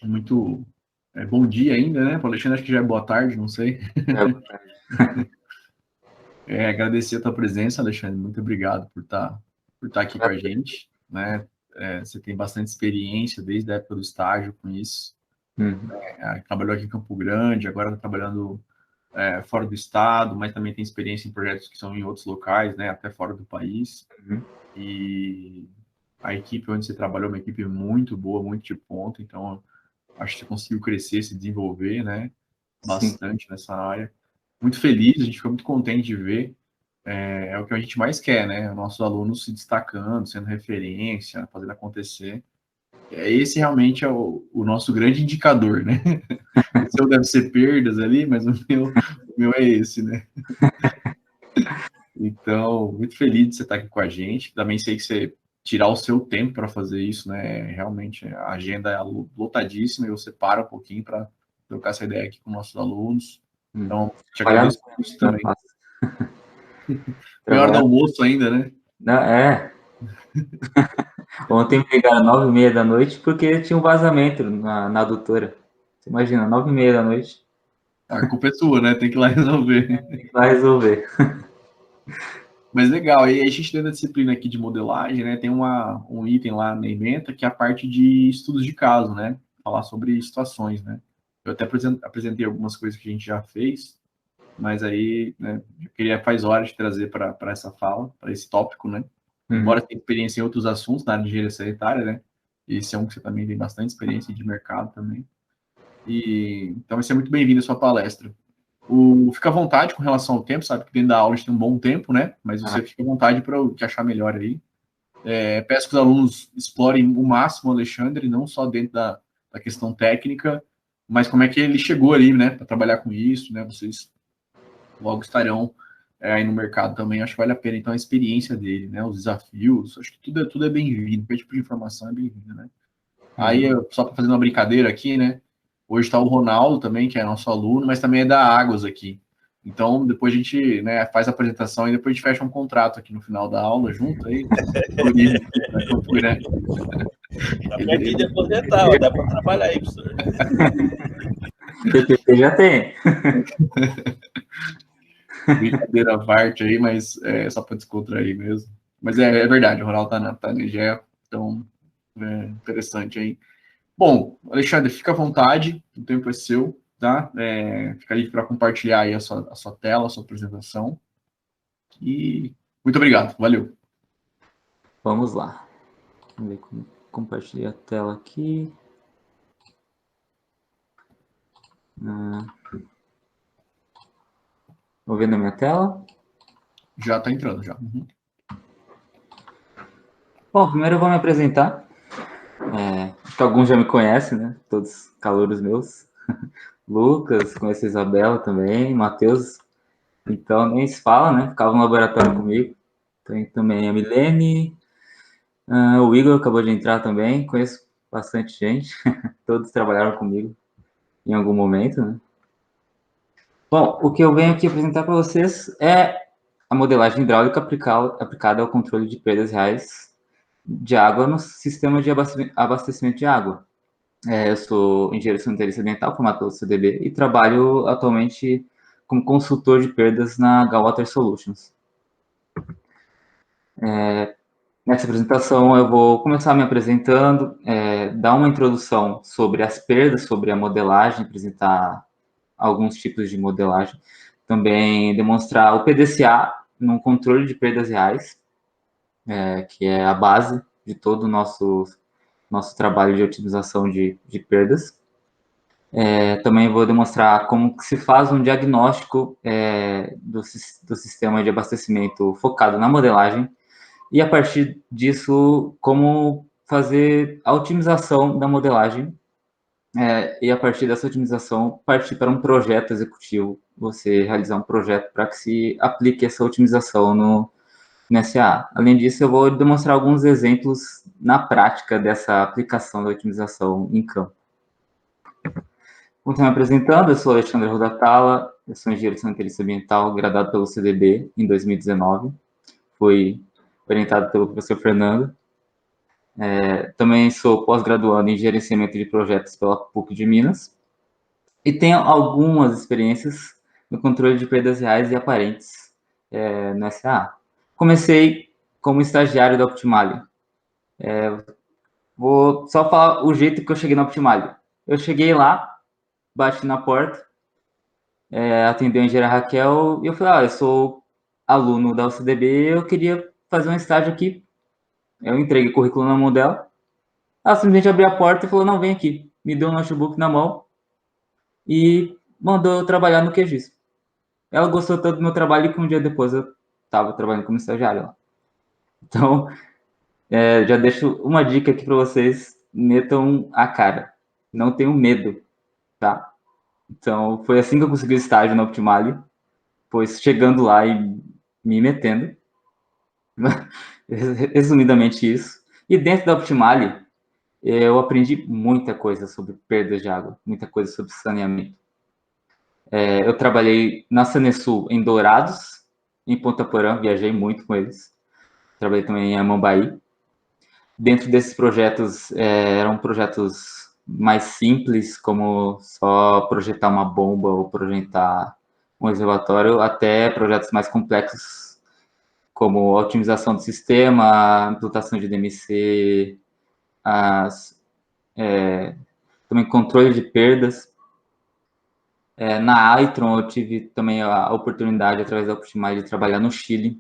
Muito bom dia ainda, né? Para o Alexandre, acho que já é boa tarde, não sei. Agradecer a tua presença, Alexandre. Muito obrigado por estar aqui com a gente, né? Você tem bastante experiência desde a época do estágio com isso. Trabalhou aqui em Campo Grande, agora está trabalhando fora do estado, mas também tem experiência em projetos que são em outros locais, né? Até fora do país. E a equipe onde você trabalhou é uma equipe muito boa, muito de ponta, então acho que você conseguiu crescer, se desenvolver, né? Bastante nessa área. Muito feliz, a gente fica muito contente de ver. É o que a gente mais quer, né? Nossos alunos se destacando, sendo referência, fazendo acontecer. Esse realmente é o nosso grande indicador, né? O seu deve ser perdas ali, mas o meu é esse, né? Então, muito feliz de você estar aqui com a gente. Também sei que você tirar o seu tempo para fazer isso, né? Realmente a agenda é lotadíssima e você para um pouquinho para trocar essa ideia aqui com nossos alunos. Então, te agradeço por isso também. Meia hora do almoço ainda, né? Ontem me ligaram 9h30 da noite porque tinha um vazamento na adutora. Você imagina, 9h30 da noite. A culpa é sua, né? Tem que ir lá resolver. Tem que ir lá resolver. Mas legal, e a gente tem a disciplina aqui de modelagem, né? Tem um item lá na ementa que é a parte de estudos de caso, né? Falar sobre situações, né? Eu até apresentei algumas coisas que a gente já fez, mas aí, né, eu queria faz horas de trazer para essa fala, para esse tópico, né? Embora tenha experiência em outros assuntos na área de engenharia sanitária, né? Esse é um que você também tem bastante experiência de mercado também. Então vai ser muito bem-vindo a sua palestra. Fica à vontade com relação ao tempo, sabe que dentro da aula a gente tem um bom tempo, né? Mas você fica à vontade para o que achar melhor aí. Peço que os alunos explorem o máximo o Alexandre, não só dentro da questão técnica, mas como é que ele chegou ali, né? Para trabalhar com isso, né? Vocês logo estarão aí no mercado também. Acho que vale a pena, então, a experiência dele, né? Os desafios. Acho que tudo é bem-vindo. Qualquer tipo de informação é bem-vinda, né? Aí, só para fazer uma brincadeira aqui, né? Hoje está o Ronaldo também, que é nosso aluno, mas também é da Águas aqui. Então, depois a gente, né, faz a apresentação e depois a gente fecha um contrato aqui no final da aula junto aí. Tá pertinho de aposentar, dá para trabalhar aí, professor. PPP já tem. Brincadeira à parte aí, mas é só para descontrair mesmo. Mas é verdade, o Ronaldo tá na IGE, então interessante aí. Bom, Alexandre, fica à vontade, o tempo é seu, tá? Fica livre para compartilhar aí a sua tela, a sua apresentação. E muito obrigado, valeu. Vamos lá. Vamos ver como compartilhar a tela aqui. Vou ver na minha tela. Já está entrando, já. Bom, primeiro eu vou me apresentar. Acho que alguns já me conhecem, né? Todos calouros meus. Lucas, conheço a Isabela também, Matheus. Então, nem se fala, né? Ficava no laboratório comigo. Tem também a Milene. O Igor acabou de entrar também. Conheço bastante gente. Todos trabalharam comigo em algum momento, né? Bom, o que eu venho aqui apresentar para vocês é a modelagem hidráulica aplicada ao controle de perdas reais de água no sistema de abastecimento de água. Eu sou engenheiro sanitarista ambiental, formado pelo CDB, e trabalho atualmente como consultor de perdas na Galwater Solutions. Nessa apresentação eu vou começar me apresentando, dar uma introdução sobre as perdas, sobre a modelagem, apresentar alguns tipos de modelagem, também demonstrar o PDCA no controle de perdas reais, que é a base de todo o nosso trabalho de otimização de perdas. Também vou demonstrar como que se faz um diagnóstico do sistema de abastecimento focado na modelagem e, a partir disso, como fazer a otimização da modelagem e, a partir dessa otimização, partir para um projeto executivo, você realizar um projeto para que se aplique essa otimização no SA. Além disso, eu vou demonstrar alguns exemplos na prática dessa aplicação da otimização em campo. Vou estar me apresentando, eu sou Alexandre Rodatala, eu sou engenheiro sanitarista ambiental, graduado pelo CDB em 2019, fui orientado pelo professor Fernando. Também sou pós-graduando em gerenciamento de projetos pela PUC de Minas e tenho algumas experiências no controle de perdas reais e aparentes no SAA. Comecei como estagiário da Optimale. Vou só falar o jeito que eu cheguei na Optimale. Eu cheguei lá, bati na porta, atendeu a engenheira Raquel e eu falei, eu sou aluno da UCDB, eu queria fazer um estágio aqui. Eu entreguei o currículo na mão dela. Ela simplesmente abriu a porta e falou, não, vem aqui. Me deu um notebook na mão e mandou eu trabalhar no QGIS. Ela gostou tanto do meu trabalho que um dia depois eu estava trabalhando como estagiário lá. Então, já deixo uma dica aqui para vocês, metam a cara. Não tenham medo, tá? Então, foi assim que eu consegui o estágio na Optimale, pois chegando lá e me metendo. Resumidamente isso. E dentro da Optimale, eu aprendi muita coisa sobre perdas de água, muita coisa sobre saneamento. Eu trabalhei na Sanesul em Dourados, em Ponta Porã, viajei muito com eles. Trabalhei também em Amambaí. Dentro desses projetos, eram projetos mais simples, como só projetar uma bomba ou projetar um reservatório, até projetos mais complexos, como otimização do sistema, implantação de DMC, também controle de perdas. Na Aitron, eu tive também a oportunidade, através da Optimale, de trabalhar no Chile.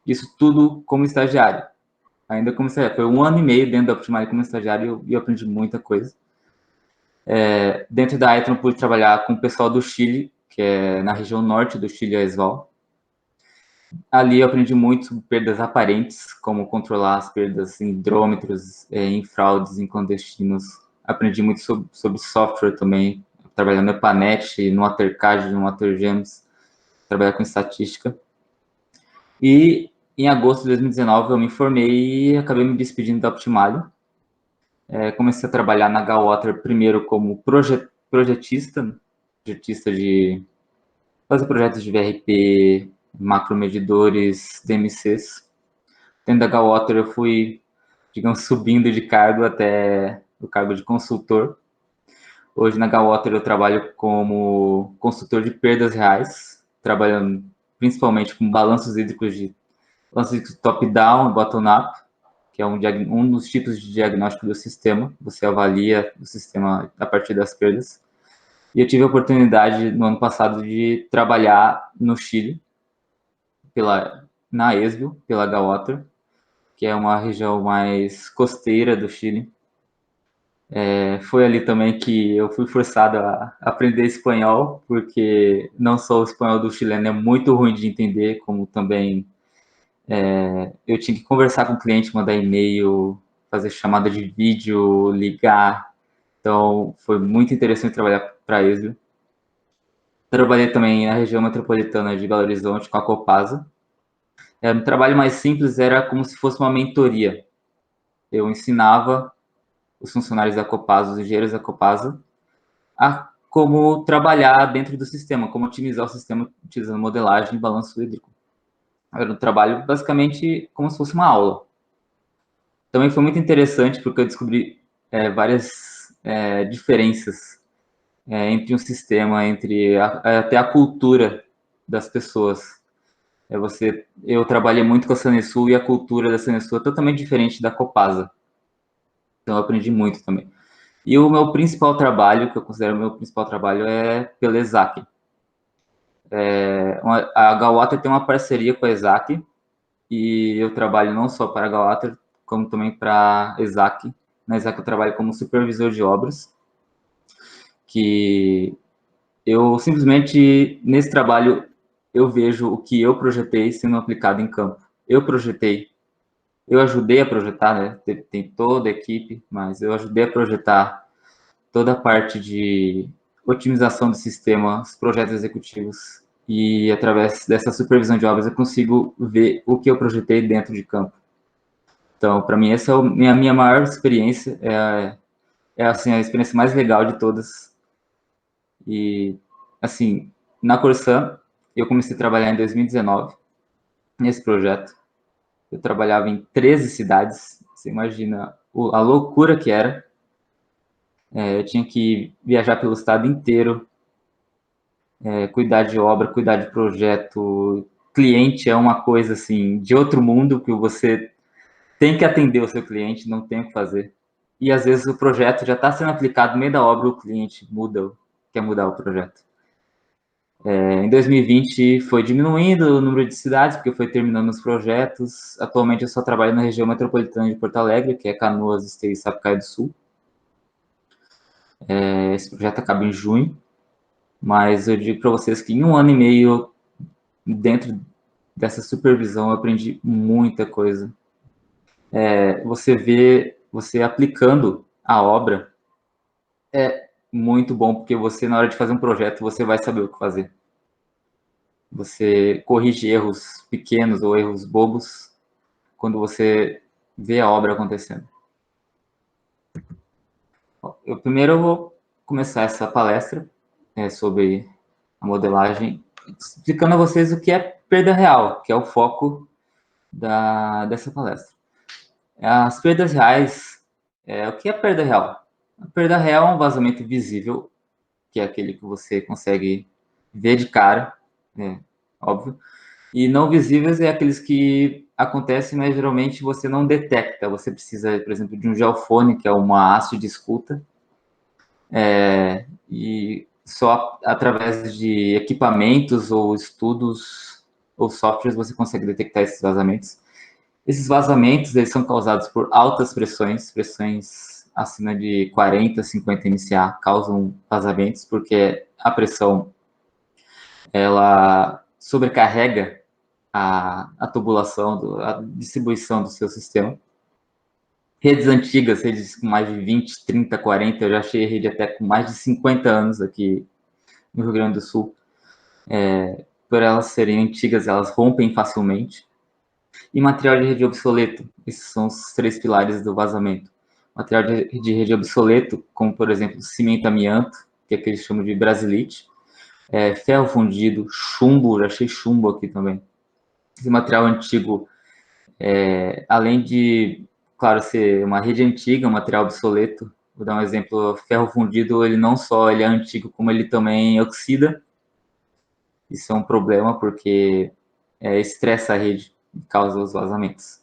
Isso tudo como estagiário. Ainda como estagiário. Foi 1 ano e meio dentro da Optimale como estagiário e eu aprendi muita coisa. Dentro da Aitron, pude trabalhar com o pessoal do Chile, que é na região norte do Chile, a ESVAL. Ali eu aprendi muito sobre perdas aparentes, como controlar as perdas em hidrômetros, em fraudes, em clandestinos. Aprendi muito sobre software também, trabalhando no EPANET, no WaterCAD, no WaterGems, trabalhar com estatística. E em agosto de 2019 eu me formei e acabei me despedindo da Optimale. Comecei a trabalhar na Galwater primeiro como projetista de fazer projetos de VRP, macromedidores, DMCs. Dentro da Galwater eu fui, digamos, subindo de cargo até o cargo de consultor. Hoje na Galwater eu trabalho como consultor de perdas reais, trabalhando principalmente com balanços hídricos top-down e bottom-up, que é um dos tipos de diagnóstico do sistema. Você avalia o sistema a partir das perdas. E eu tive a oportunidade, no ano passado, de trabalhar no Chile, na ESBio, pela Galwater, que é uma região mais costeira do Chile. Foi ali também que eu fui forçado a aprender espanhol, porque não só o espanhol do chileno é muito ruim de entender, como também eu tinha que conversar com o cliente, mandar e-mail, fazer chamada de vídeo, ligar. Então, foi muito interessante trabalhar para a ESBio. Trabalhei também na região metropolitana de Belo Horizonte com a Copasa. Um trabalho mais simples, era como se fosse uma mentoria. Eu ensinava os funcionários da Copasa, os engenheiros da Copasa, a como trabalhar dentro do sistema, como otimizar o sistema utilizando modelagem e balanço hídrico. Era um trabalho basicamente como se fosse uma aula. Também foi muito interessante porque eu descobri várias diferenças entre um sistema, até a cultura das pessoas. Eu trabalhei muito com a Sanesul e a cultura da Sanesul é totalmente diferente da Copasa. Então eu aprendi muito também. E o meu principal trabalho, que eu considero o meu principal trabalho, é pela ESAC. A Galwater tem uma parceria com a ESAC e eu trabalho não só para a Galwater, como também para a ESAC. Na ESAC eu trabalho como supervisor de obras, que eu simplesmente, nesse trabalho, eu vejo o que eu projetei sendo aplicado em campo. Eu projetei, eu ajudei a projetar, né? Tem toda a equipe, mas eu ajudei a projetar toda a parte de otimização do sistema, os projetos executivos, e através dessa supervisão de obras eu consigo ver o que eu projetei dentro de campo. Então, para mim, essa é a minha maior experiência, assim, a experiência mais legal de todas. E, assim, na Corsan, eu comecei a trabalhar em 2019, nesse projeto. Eu trabalhava em 13 cidades, você imagina a loucura que era. Eu tinha que viajar pelo estado inteiro, cuidar de obra, cuidar de projeto. Cliente é uma coisa assim de outro mundo, que você tem que atender o seu cliente, não tem o que fazer. E às vezes o projeto já está sendo aplicado no meio da obra, o cliente quer mudar o projeto. Em 2020 foi diminuindo o número de cidades, porque foi terminando os projetos. Atualmente eu só trabalho na região metropolitana de Porto Alegre, que é Canoas, Esteio e Sapucaí do Sul. Esse projeto acaba em junho, mas eu digo para vocês que em 1 ano e meio, dentro dessa supervisão, eu aprendi muita coisa. Você aplicando a obra é muito bom, porque você, na hora de fazer um projeto, você vai saber o que fazer. Você corrige erros pequenos ou erros bobos quando você vê a obra acontecendo. Primeiro eu vou começar essa palestra sobre a modelagem, explicando a vocês o que é perda real, que é o foco dessa palestra. As perdas reais, o que é perda real? A perda real é um vazamento visível, que é aquele que você consegue ver de cara, óbvio, e não visíveis é aqueles que acontecem, mas geralmente você não detecta. Você precisa, por exemplo, de um geofone, que é uma haste de escuta, e só através de equipamentos ou estudos ou softwares você consegue detectar esses vazamentos. Esses vazamentos, eles são causados por altas pressões acima de 40, 50 MSA causam vazamentos, porque a pressão, ela sobrecarrega a tubulação, a distribuição do seu sistema. Redes antigas, redes com mais de 20, 30, 40, eu já achei rede até com mais de 50 anos aqui no Rio Grande do Sul. Por elas serem antigas, elas rompem facilmente. E material de rede obsoleto, esses são os 3 pilares do vazamento. Material de rede obsoleto, como por exemplo cimento amianto, que é que eles chamam de brasilite, ferro fundido, chumbo, já achei chumbo aqui também. Esse material antigo, além de, claro, ser uma rede antiga, um material obsoleto, vou dar um exemplo, ferro fundido, ele não só ele é antigo, como ele também oxida. Isso é um problema, porque estressa a rede e causa os vazamentos.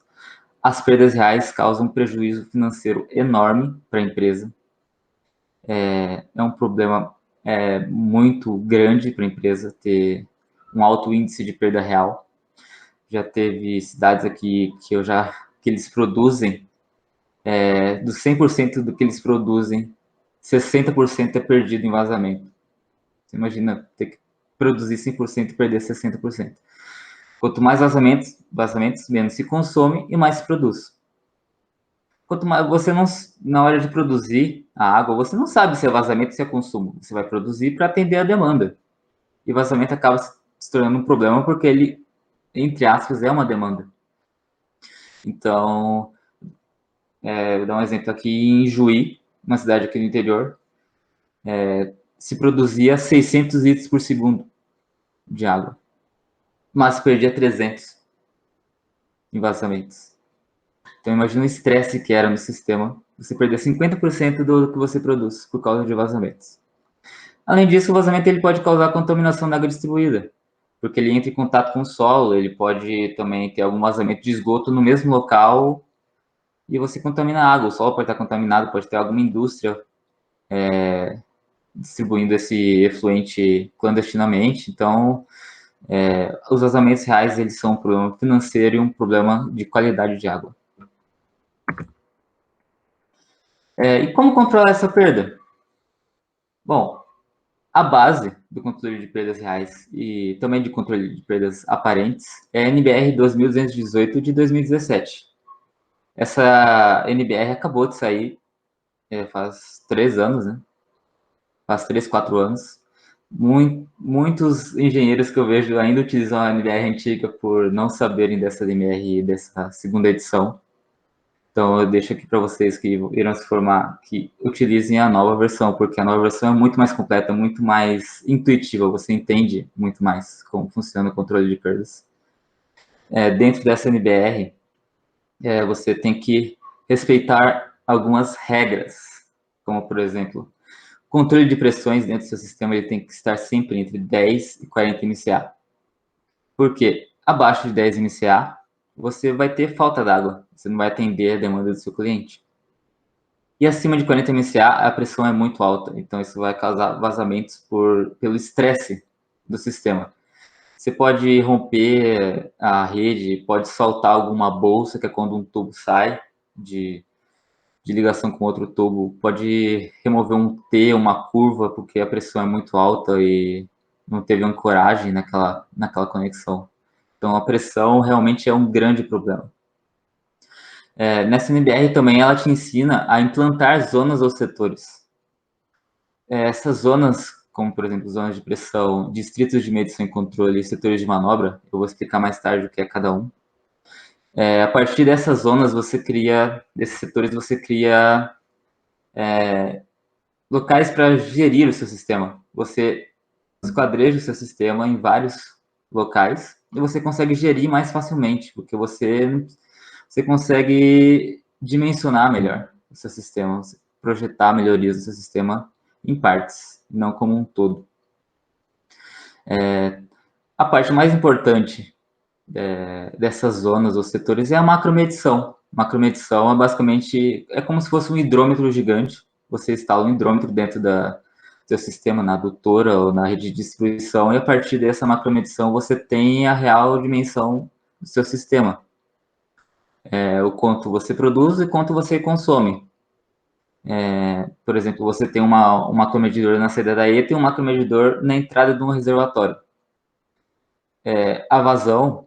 As perdas reais causam um prejuízo financeiro enorme para a empresa. É um problema muito grande para a empresa ter um alto índice de perda real. Já teve cidades aqui que eles produzem, dos 100% do que eles produzem, 60% é perdido em vazamento. Você imagina ter que produzir 100% e perder 60%. Quanto mais vazamentos, menos se consome e mais se produz. Quanto mais você não, na hora de produzir a água, você não sabe se é vazamento ou se é consumo. Você vai produzir para atender a demanda. E vazamento acaba se tornando um problema porque ele, entre aspas, é uma demanda. Então, vou dar um exemplo aqui em Juí, uma cidade aqui no interior, se produzia 600 litros por segundo de água, mas se perdia 300 em vazamentos. Então, imagina o estresse que era no sistema, você perder 50% do que você produz por causa de vazamentos. Além disso, o vazamento ele pode causar contaminação da água distribuída, porque ele entra em contato com o solo, ele pode também ter algum vazamento de esgoto no mesmo local e você contamina a água. O solo pode estar contaminado, pode ter alguma indústria distribuindo esse efluente clandestinamente. Então, os vazamentos reais eles são um problema financeiro e um problema de qualidade de água. E como controlar essa perda? Bom, a base do controle de perdas reais e também de controle de perdas aparentes é a NBR 2218 de 2017. Essa NBR acabou de sair faz 3 anos, né? Faz 3, 4 anos. Muitos engenheiros que eu vejo ainda utilizam a NBR antiga por não saberem dessa NBR dessa segunda edição. Então, eu deixo aqui para vocês que irão se formar, que utilizem a nova versão, porque a nova versão é muito mais completa, muito mais intuitiva, você entende muito mais como funciona o controle de perdas. Dentro dessa NBR, você tem que respeitar algumas regras, como, por exemplo, o controle de pressões dentro do seu sistema ele tem que estar sempre entre 10 e 40 MCA. Por quê? Abaixo de 10 MCA, você vai ter falta d'água, você não vai atender a demanda do seu cliente. E acima de 40 MCA, a pressão é muito alta, então isso vai causar vazamentos pelo estresse do sistema. Você pode romper a rede, pode soltar alguma bolsa, que é quando um tubo sai de ligação com outro tubo, pode remover um T, uma curva, porque a pressão é muito alta e não teve ancoragem naquela conexão. Então, a pressão realmente é um grande problema. Nessa NBR também, ela te ensina a implantar zonas ou setores. Essas zonas, como, por exemplo, zonas de pressão, distritos de medição e controle e setores de manobra, eu vou explicar mais tarde o que é cada um. A partir dessas zonas, desses setores, você cria locais para gerir o seu sistema. Você esquadreja o seu sistema em vários locais e você consegue gerir mais facilmente, porque você consegue dimensionar melhor o seu sistema, projetar melhorias do seu sistema em partes, não como um todo. A parte mais importante dessas zonas ou setores é a macromedição. Macromedição é basicamente como se fosse um hidrômetro gigante. Você instala um hidrômetro dentro do seu sistema, na adutora ou na rede de distribuição, e a partir dessa macromedição você tem a real dimensão do seu sistema. O quanto você produz e quanto você consome. Por exemplo, você tem um macromedidor na saída da ETA e um macromedidor na entrada de um reservatório. A vazão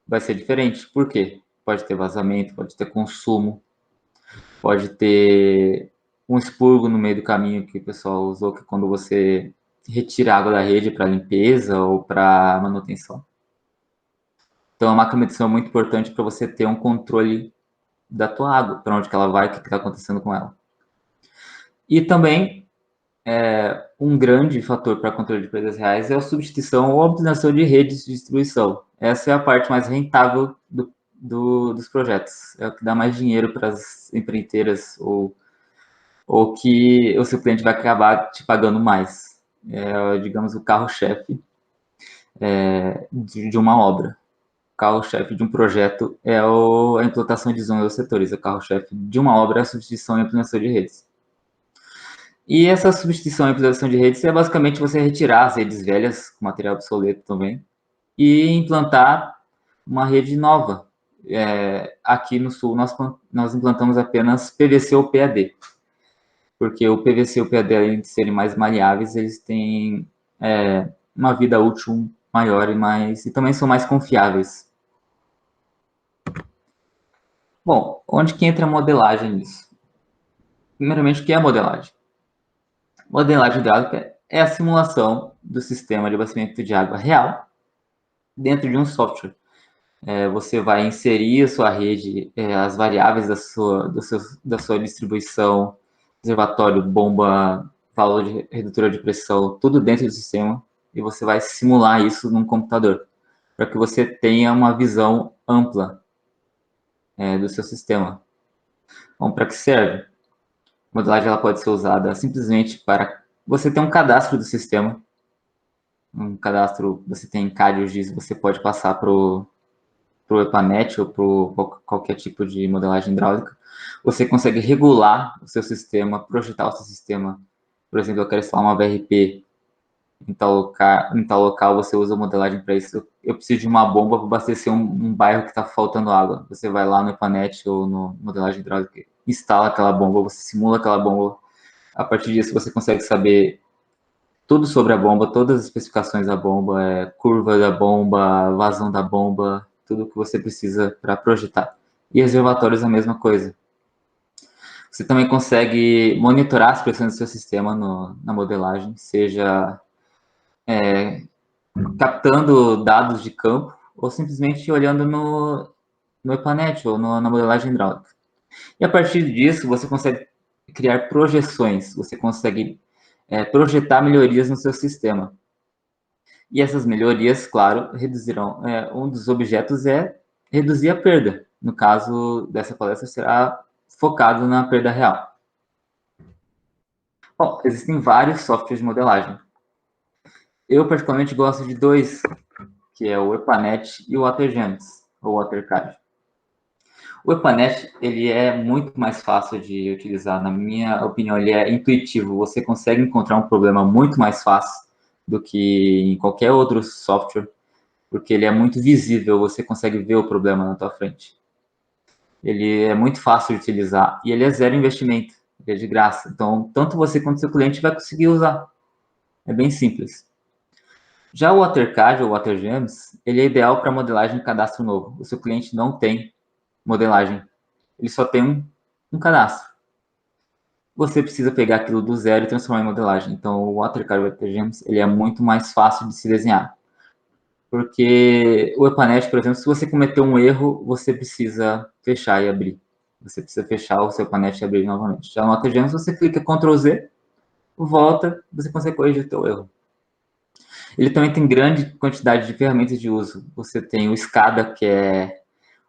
vai ser diferente. Por quê? Pode ter vazamento, pode ter consumo, pode ter um expurgo no meio do caminho que o pessoal usou, que é quando você retira a água da rede para limpeza ou para manutenção. Então, a macromedição é muito importante para você ter um controle da tua água, para onde que ela vai, o que está acontecendo com ela. E também, um grande fator para controle de perdas reais é a substituição ou obtenção de redes de distribuição. Essa é a parte mais rentável dos projetos. É o que dá mais dinheiro para as empreiteiras ou que o seu cliente vai acabar te pagando mais. Digamos, o carro-chefe de uma obra. O carro-chefe de um projeto é a implantação de zonas ou setores. O carro-chefe de uma obra é a substituição e implantação de redes. E essa substituição e implantação de redes é basicamente você retirar as redes velhas, com material obsoleto também, e implantar uma rede nova. Aqui no Sul, nós implantamos apenas PVC ou PAD, porque o PVC e o PAD, além de serem mais maleáveis, eles têm uma vida útil maior e também são mais confiáveis. Bom, onde que entra a modelagem nisso? Primeiramente, o que é a modelagem? Modelagem hidráulica é a simulação do sistema de abastecimento de água real dentro de um software. Você vai inserir a sua rede, as variáveis da sua distribuição, reservatório, bomba, válvula de redutora de pressão, tudo dentro do sistema, e você vai simular isso num computador, para que você tenha uma visão ampla do seu sistema. Bom, para que serve? A modelagem ela pode ser usada simplesmente para você ter um cadastro do sistema. Um cadastro, você tem CAD ou GIS, você pode passar para o EPANET ou para qualquer tipo de modelagem hidráulica. Você consegue regular o seu sistema, projetar o seu sistema. Por exemplo, eu quero instalar uma VRP em tal local, você usa a modelagem para isso. Eu preciso de uma bomba para abastecer um bairro que está faltando água. Você vai lá no EPANET ou no modelagem hidráulica, instala aquela bomba, você simula aquela bomba. A partir disso, você consegue saber tudo sobre a bomba, todas as especificações da bomba, curva da bomba, vazão da bomba, tudo que você precisa para projetar. E reservatórios a mesma coisa. Você também consegue monitorar as pressões do seu sistema na modelagem, seja captando dados de campo ou simplesmente olhando no EPANET ou na modelagem hidráulica. E a partir disso, você consegue criar projeções, você consegue projetar melhorias no seu sistema. E essas melhorias, claro, reduzirão. Um dos objetos é reduzir a perda. No caso dessa palestra, será focado na perda real. Bom, existem vários softwares de modelagem. Eu, particularmente, gosto de dois, que é o EPANET e o WaterGems, ou WaterCAD. O EPANET, ele é muito mais fácil de utilizar. Na minha opinião, ele é intuitivo. Você consegue encontrar um problema muito mais fácil do que em qualquer outro software, porque ele é muito visível, você consegue ver o problema na tua frente. Ele é muito fácil de utilizar e ele é zero investimento, ele é de graça. Então, tanto você quanto seu cliente vai conseguir usar. É bem simples. Já o WaterCAD ou WaterGems, ele é ideal para modelagem de cadastro novo. O seu cliente não tem modelagem, ele só tem um cadastro. Você precisa pegar aquilo do zero e transformar em modelagem. Então, o WaterCAD ou WaterGems, ele é muito mais fácil de se desenhar. Porque o EPANET, por exemplo, se você cometer um erro, você precisa fechar e abrir. Você precisa fechar o seu EPANET e abrir novamente. Já no WaterGems, você clica Ctrl Z, volta, você consegue corrigir o seu erro. Ele também tem grande quantidade de ferramentas de uso. Você tem o SCADA, que é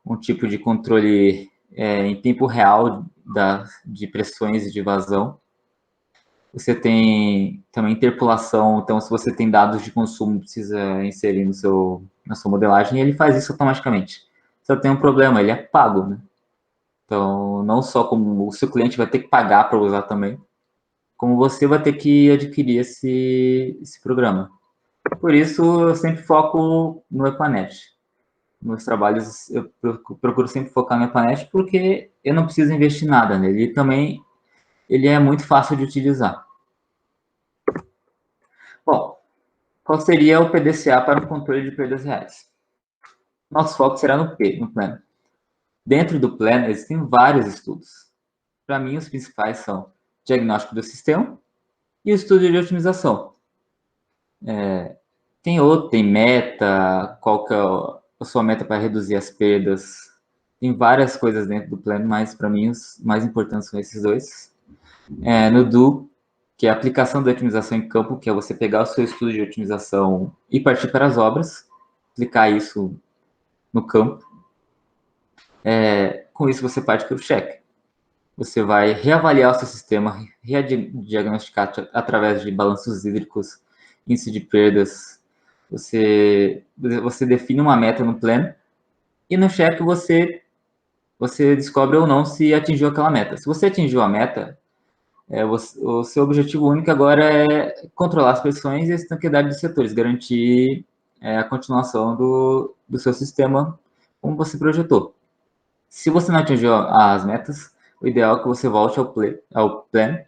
um tipo de controle em tempo real de pressões e de vazão. Você tem também interpolação, então se você tem dados de consumo, precisa inserir na sua modelagem, ele faz isso automaticamente. Só tem um problema, ele é pago, né? Então, não só como o seu cliente vai ter que pagar para usar também, como você vai ter que adquirir esse programa. Por isso, eu sempre foco no EPANET. Meus trabalhos, eu procuro sempre focar no EPANET porque eu não preciso investir nada nele. E também, ele é muito fácil de utilizar. Bom, qual seria o PDCA para o controle de perdas reais? Nosso foco será no plano. Dentro do plano, existem vários estudos. Para mim, os principais são diagnóstico do sistema e o estudo de otimização. Tem meta, qual que é a sua meta para reduzir as perdas. Tem várias coisas dentro do plano, mas para mim os mais importantes são esses dois. No Do, que é a aplicação da otimização em campo, que é você pegar o seu estudo de otimização e partir para as obras, aplicar isso no campo. Com isso, você parte para o check. Você vai reavaliar o seu sistema, rediagnosticar através de balanços hídricos, índice de perdas. Você define uma meta no plano e no check você descobre ou não se atingiu aquela meta. Se você atingiu a meta, o seu objetivo único agora é controlar as pressões e a estanqueidade dos setores, garantir a continuação do seu sistema como você projetou. Se você não atingiu as metas, o ideal é que você volte ao plan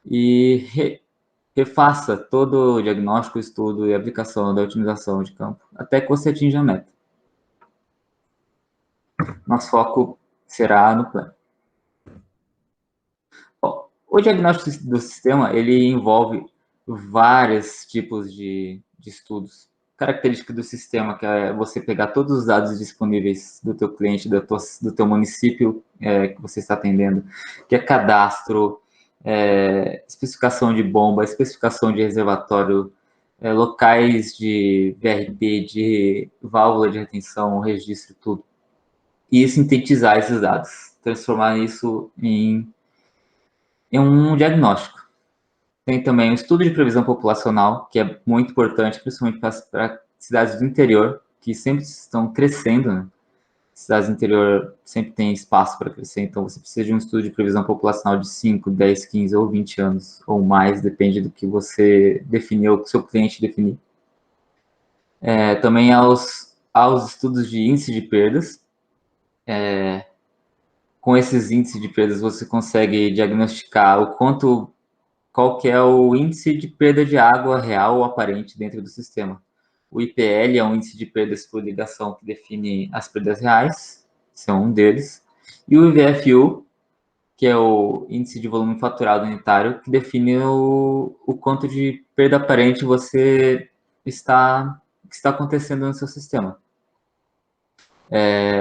e refaça todo o diagnóstico, estudo e aplicação da otimização de campo, até que você atinja a meta. Nosso foco será no plano. Bom, o diagnóstico do sistema, ele envolve vários tipos de estudos. Característica do sistema, que é você pegar todos os dados disponíveis do teu cliente, do teu município que você está atendendo, que é cadastro, especificação de bomba, especificação de reservatório, locais de VRP, de válvula de retenção, registro, tudo. E sintetizar esses dados, transformar isso em um diagnóstico. Tem também o estudo de previsão populacional, que é muito importante, principalmente para cidades do interior, que sempre estão crescendo, né? Cidades do interior sempre tem espaço para crescer, então você precisa de um estudo de previsão populacional de 5, 10, 15 ou 20 anos, ou mais, depende do que você definiu, que o seu cliente definiu. Também aos estudos de índice de perdas. Com esses índices de perdas, você consegue diagnosticar qual que é o índice de perda de água real ou aparente dentro do sistema. O IPL é um índice de perdas por ligação que define as perdas reais, são um deles. E o IVFU, que é o índice de volume faturado unitário, que define o quanto de perda aparente que está acontecendo no seu sistema.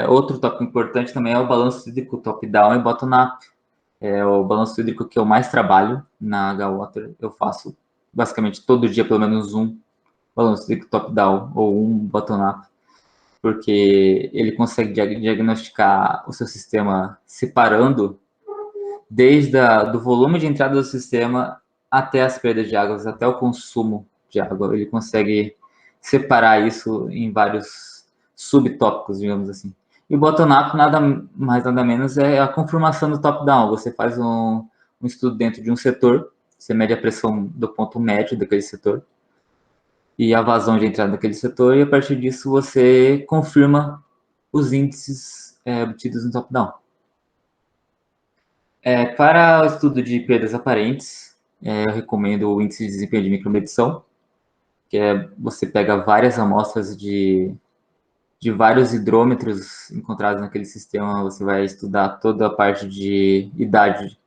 Outro tópico importante também é o balanço hídrico top-down e bottom-up. O balanço hídrico que eu mais trabalho na H-Water. Eu faço basicamente todo dia pelo menos um balanço hídrico top-down ou um bottom-up, porque ele consegue diagnosticar o seu sistema separando do volume de entrada do sistema até as perdas de águas, até o consumo de água. Ele consegue separar isso em vários subtópicos, digamos assim. E o bottom-up, nada mais, nada menos, é a confirmação do top-down. Você faz um estudo dentro de um setor, você mede a pressão do ponto médio daquele setor e a vazão de entrada daquele setor, e a partir disso você confirma os índices obtidos no top-down. Para o estudo de perdas aparentes, eu recomendo o índice de desempenho de micromedição, que você pega várias amostras de vários hidrômetros encontrados naquele sistema, você vai estudar toda a parte de idade,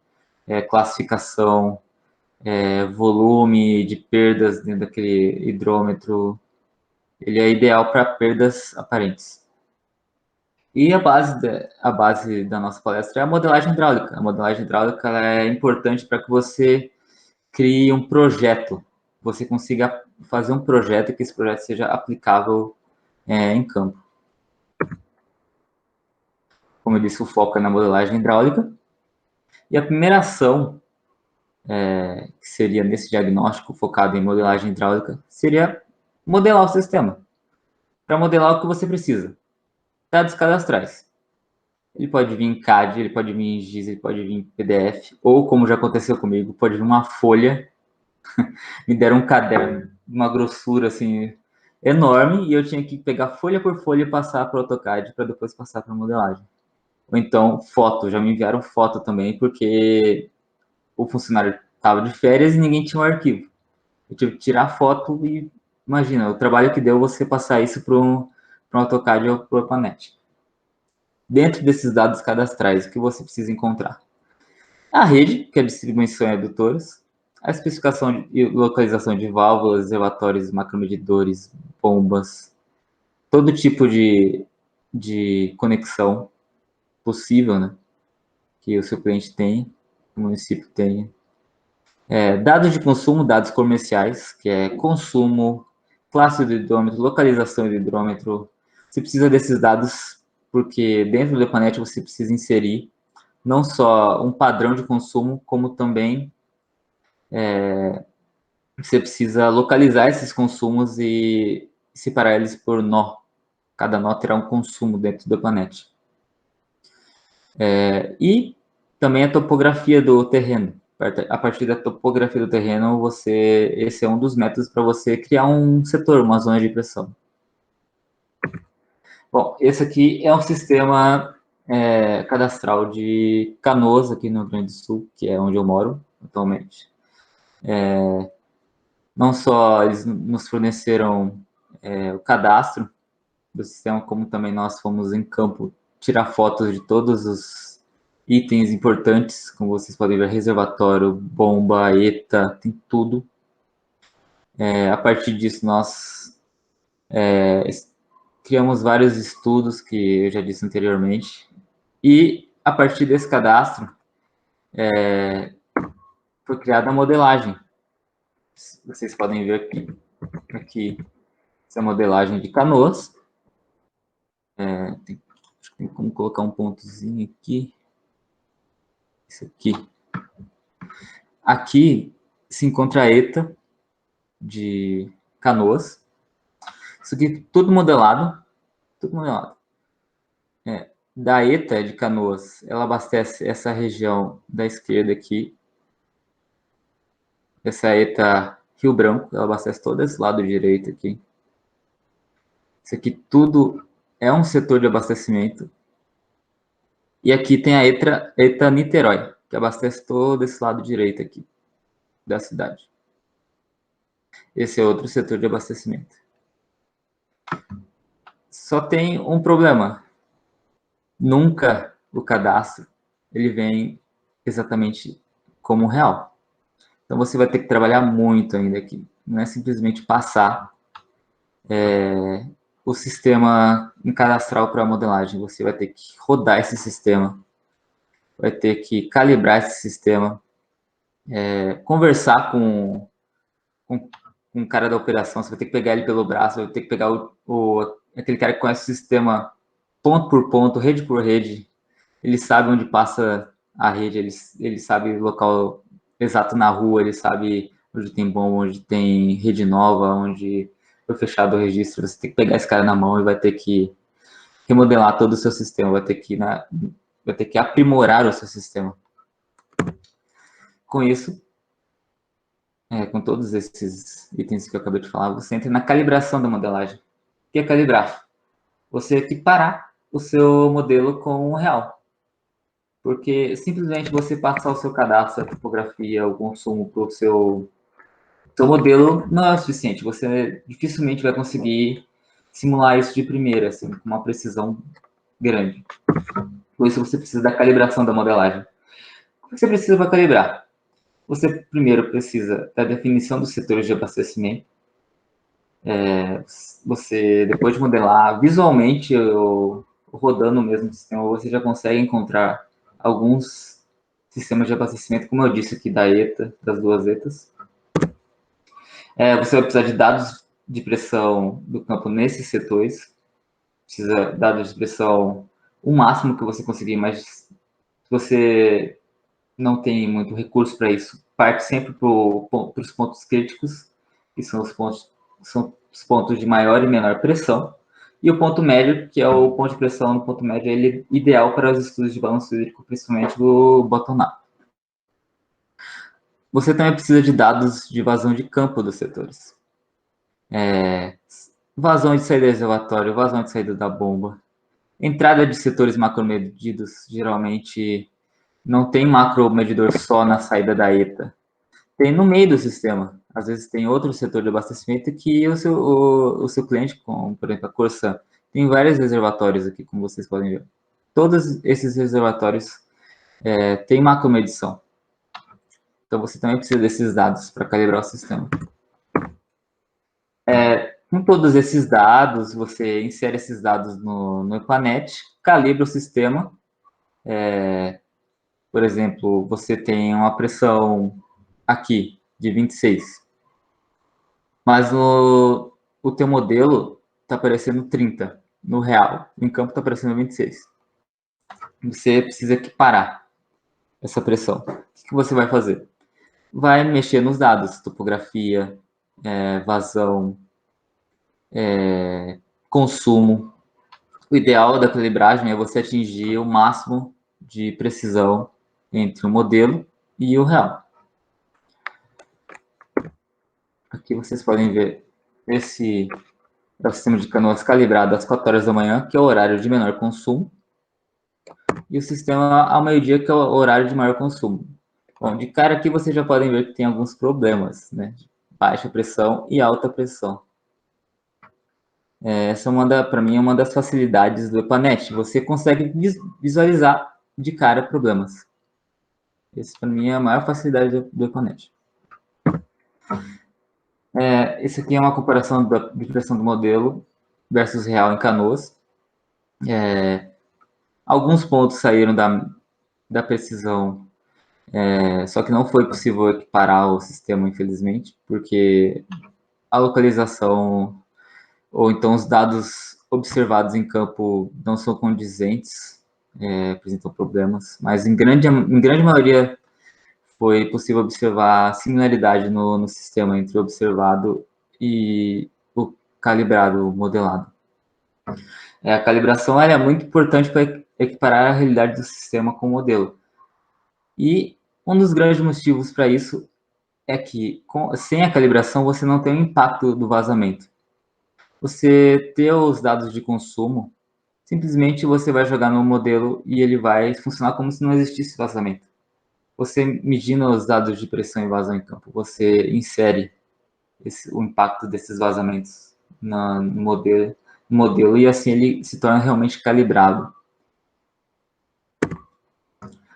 classificação, volume de perdas dentro daquele hidrômetro. Ele é ideal para perdas aparentes. E a base da nossa palestra é a modelagem hidráulica. A modelagem hidráulica é importante para que você crie um projeto, você consiga fazer um projeto e que esse projeto seja aplicável em campo. Como eu disse, o foco é na modelagem hidráulica. E a primeira ação, que seria nesse diagnóstico focado em modelagem hidráulica, seria modelar o sistema. Para modelar o que você precisa. Dados cadastrais. Ele pode vir em CAD, ele pode vir em GIS, ele pode vir em PDF, ou, como já aconteceu comigo, pode vir uma folha. Me deram um caderno, uma grossura, assim, enorme, e eu tinha que pegar folha por folha e passar para o AutoCAD, para depois passar para a modelagem. Ou então, foto. Já me enviaram foto também, porque o funcionário estava de férias e ninguém tinha um arquivo. Eu tive que tirar foto e, imagina, o trabalho que deu você passar isso para um AutoCAD ou para o Planet. Dentro desses dados cadastrais, o que você precisa encontrar? A rede, que é a distribuição em adutores, a especificação e localização de válvulas, reservatórios, macromedidores, bombas, todo tipo de conexão possível, né, que o seu cliente tem, o município tem. Dados de consumo, dados comerciais, que é consumo, classe do hidrômetro, localização do hidrômetro. Você precisa desses dados porque dentro do EPANET você precisa inserir não só um padrão de consumo, como também você precisa localizar esses consumos e separar eles por nó. Cada nó terá um consumo dentro do EPANET. E também a topografia do terreno. A partir da topografia do terreno, esse é um dos métodos para você criar um setor, uma zona de pressão. Bom, esse aqui é um sistema cadastral de Canoas, aqui no Rio Grande do Sul, que é onde eu moro atualmente. Não só eles nos forneceram o cadastro do sistema, como também nós fomos em campo tirar fotos de todos os itens importantes, como vocês podem ver, reservatório, bomba, ETA, tem tudo. A partir disso, nós criamos vários estudos, que eu já disse anteriormente, e a partir desse cadastro, foi criada a modelagem. Vocês podem ver aqui essa modelagem de Canoas. Tem como colocar um pontozinho aqui. Isso aqui. Aqui se encontra a ETA de Canoas. Isso aqui tudo modelado. Tudo modelado. Da ETA de Canoas, ela abastece essa região da esquerda aqui. Essa ETA Rio Branco, ela abastece todo esse lado direito aqui. Isso aqui tudo é um setor de abastecimento. E aqui tem a ETA Niterói, que abastece todo esse lado direito aqui da cidade. Esse é outro setor de abastecimento. Só tem um problema. Nunca o cadastro ele vem exatamente como real. Então você vai ter que trabalhar muito ainda aqui. Não é simplesmente passar o sistema cadastral para a modelagem. Você vai ter que rodar esse sistema, vai ter que calibrar esse sistema, conversar com o cara da operação, você vai ter que pegar ele pelo braço, vai ter que pegar aquele cara que conhece o sistema ponto por ponto, rede por rede, ele sabe onde passa a rede, ele sabe o local exato na rua, ele sabe onde tem bomba, onde tem rede nova, onde foi fechado o registro. Você tem que pegar esse cara na mão e vai ter que remodelar todo o seu sistema, vai ter que aprimorar o seu sistema. Com isso, com todos esses itens que eu acabei de falar, você entra na calibração da modelagem. O que é calibrar? Você equiparar o seu modelo com o real. Porque simplesmente você passar o seu cadastro, a topografia, o consumo para o seu modelo não é o suficiente. Você dificilmente vai conseguir simular isso de primeira, assim, com uma precisão grande. Por isso você precisa da calibração da modelagem. O que você precisa para calibrar? Você primeiro precisa da definição dos setores de abastecimento. Você, depois de modelar visualmente, rodando o mesmo sistema, você já consegue encontrar alguns sistemas de abastecimento, como eu disse aqui, da ETA, das duas ETAs. Você vai precisar de dados de pressão do campo nesses setores. Precisa de dados de pressão o máximo que você conseguir, mas se você não tem muito recurso para isso, parte sempre para os pontos críticos, que são os pontos de maior e menor pressão, e o ponto médio, que é o ponto de pressão no ponto médio, ele é ideal para os estudos de balanço hídrico, principalmente do bottom-up. Você também precisa de dados de vazão de campo dos setores. Vazão de saída do reservatório, vazão de saída da bomba. Entrada de setores macromedidos, geralmente não tem macromedidor só na saída da ETA. Tem no meio do sistema. Às vezes tem outro setor de abastecimento que o seu cliente, como por exemplo a Corsan, tem vários reservatórios aqui, como vocês podem ver. Todos esses reservatórios têm macromedição. Então você também precisa desses dados para calibrar o sistema. Com todos esses dados, você insere esses dados no Epanet, calibra o sistema. Por exemplo, você tem uma pressão aqui de 26, mas o teu modelo está aparecendo 30 no real, em campo está aparecendo 26. Você precisa equiparar essa pressão. O que você vai fazer? Vai mexer nos dados, topografia, vazão, consumo. O ideal da calibragem é você atingir o máximo de precisão entre o modelo e o real. Aqui vocês podem ver, esse é o sistema de Canoas calibrado às 4 horas da manhã, que é o horário de menor consumo, e o sistema ao meio-dia, que é o horário de maior consumo. Bom, de cara aqui vocês já podem ver que tem alguns problemas, né? Baixa pressão e alta pressão. Essa para mim, é uma das facilidades do Epanet. Você consegue visualizar de cara problemas. Essa, para mim, é a maior facilidade do Epanet. Esse aqui é uma comparação de pressão do modelo versus real em Canoas. Alguns pontos saíram da precisão, só que não foi possível equiparar o sistema, infelizmente, porque a localização ou então os dados observados em campo não são condizentes, apresentam problemas, mas em grande maioria foi possível observar similaridade no sistema entre o observado e o calibrado, o modelado. A calibração é muito importante para equiparar a realidade do sistema com o modelo. E um dos grandes motivos para isso é que, sem a calibração, você não tem o impacto do vazamento. Você ter os dados de consumo, simplesmente você vai jogar no modelo e ele vai funcionar como se não existisse vazamento. Você medindo os dados de pressão e vazão em campo, você insere o impacto desses vazamentos no modelo e assim ele se torna realmente calibrado.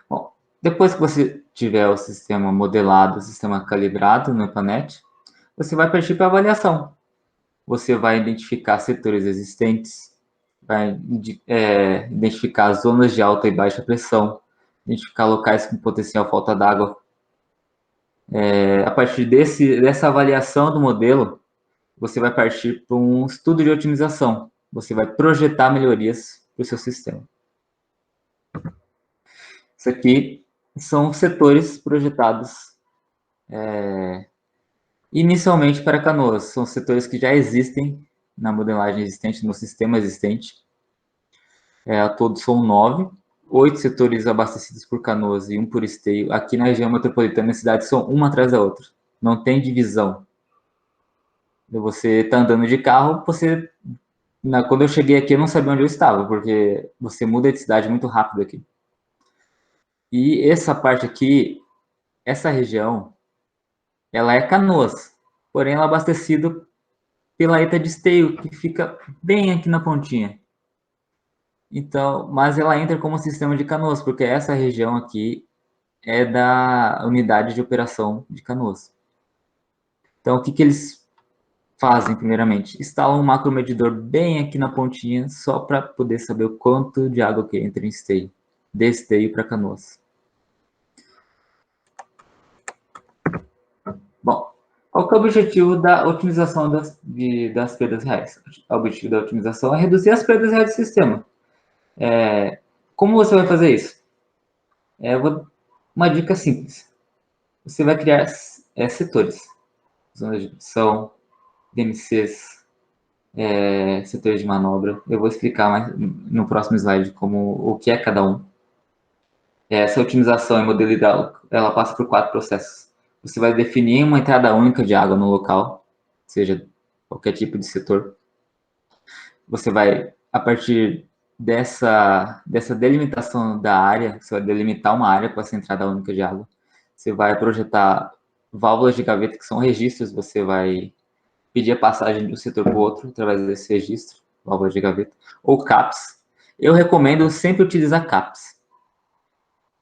Bom, depois que você tiver o sistema modelado, o sistema calibrado no Epanet, você vai partir para a avaliação. Você vai identificar setores existentes, vai identificar zonas de alta e baixa pressão, identificar locais com potencial falta d'água. A partir dessa avaliação do modelo, você vai partir para um estudo de otimização. Você vai projetar melhorias para o seu sistema. Isso aqui são setores projetados inicialmente para Canoas. São setores que já existem na modelagem existente, no sistema existente. Todos são 9. 8 setores abastecidos por Canoas e 1 por Esteio. Aqui na região metropolitana, as cidades são uma atrás da outra. Não tem divisão. Você está andando de carro, quando eu cheguei aqui, eu não sabia onde eu estava, porque você muda de cidade muito rápido aqui. E essa parte aqui, essa região, ela é Canoas, porém ela é abastecida pela ETA de Esteio, que fica bem aqui na pontinha. Então, mas ela entra como sistema de Canoas, porque essa região aqui é da unidade de operação de Canoas. Então, o que eles fazem, primeiramente? Instalam um macromedidor bem aqui na pontinha, só para poder saber o quanto de água que entra em Esteio, de Esteio para Canoas. Bom, qual que é o objetivo da otimização das perdas reais? O objetivo da otimização é reduzir as perdas reais do sistema. Como você vai fazer isso? Uma dica simples. Você vai criar setores. Zonas de pressão, DMCs, setores de manobra. Eu vou explicar mais no próximo slide o que é cada um. Essa otimização em modelo hidráulico, ela passa por 4 processos. Você vai definir uma entrada única de água no local, seja qualquer tipo de setor. Você vai, a partir dessa delimitação da área, você vai delimitar uma área com essa entrada única de água. Você vai projetar válvulas de gaveta, que são registros, você vai pedir a passagem de um setor para o outro através desse registro, válvula de gaveta, ou CAPs. Eu recomendo sempre utilizar CAPs.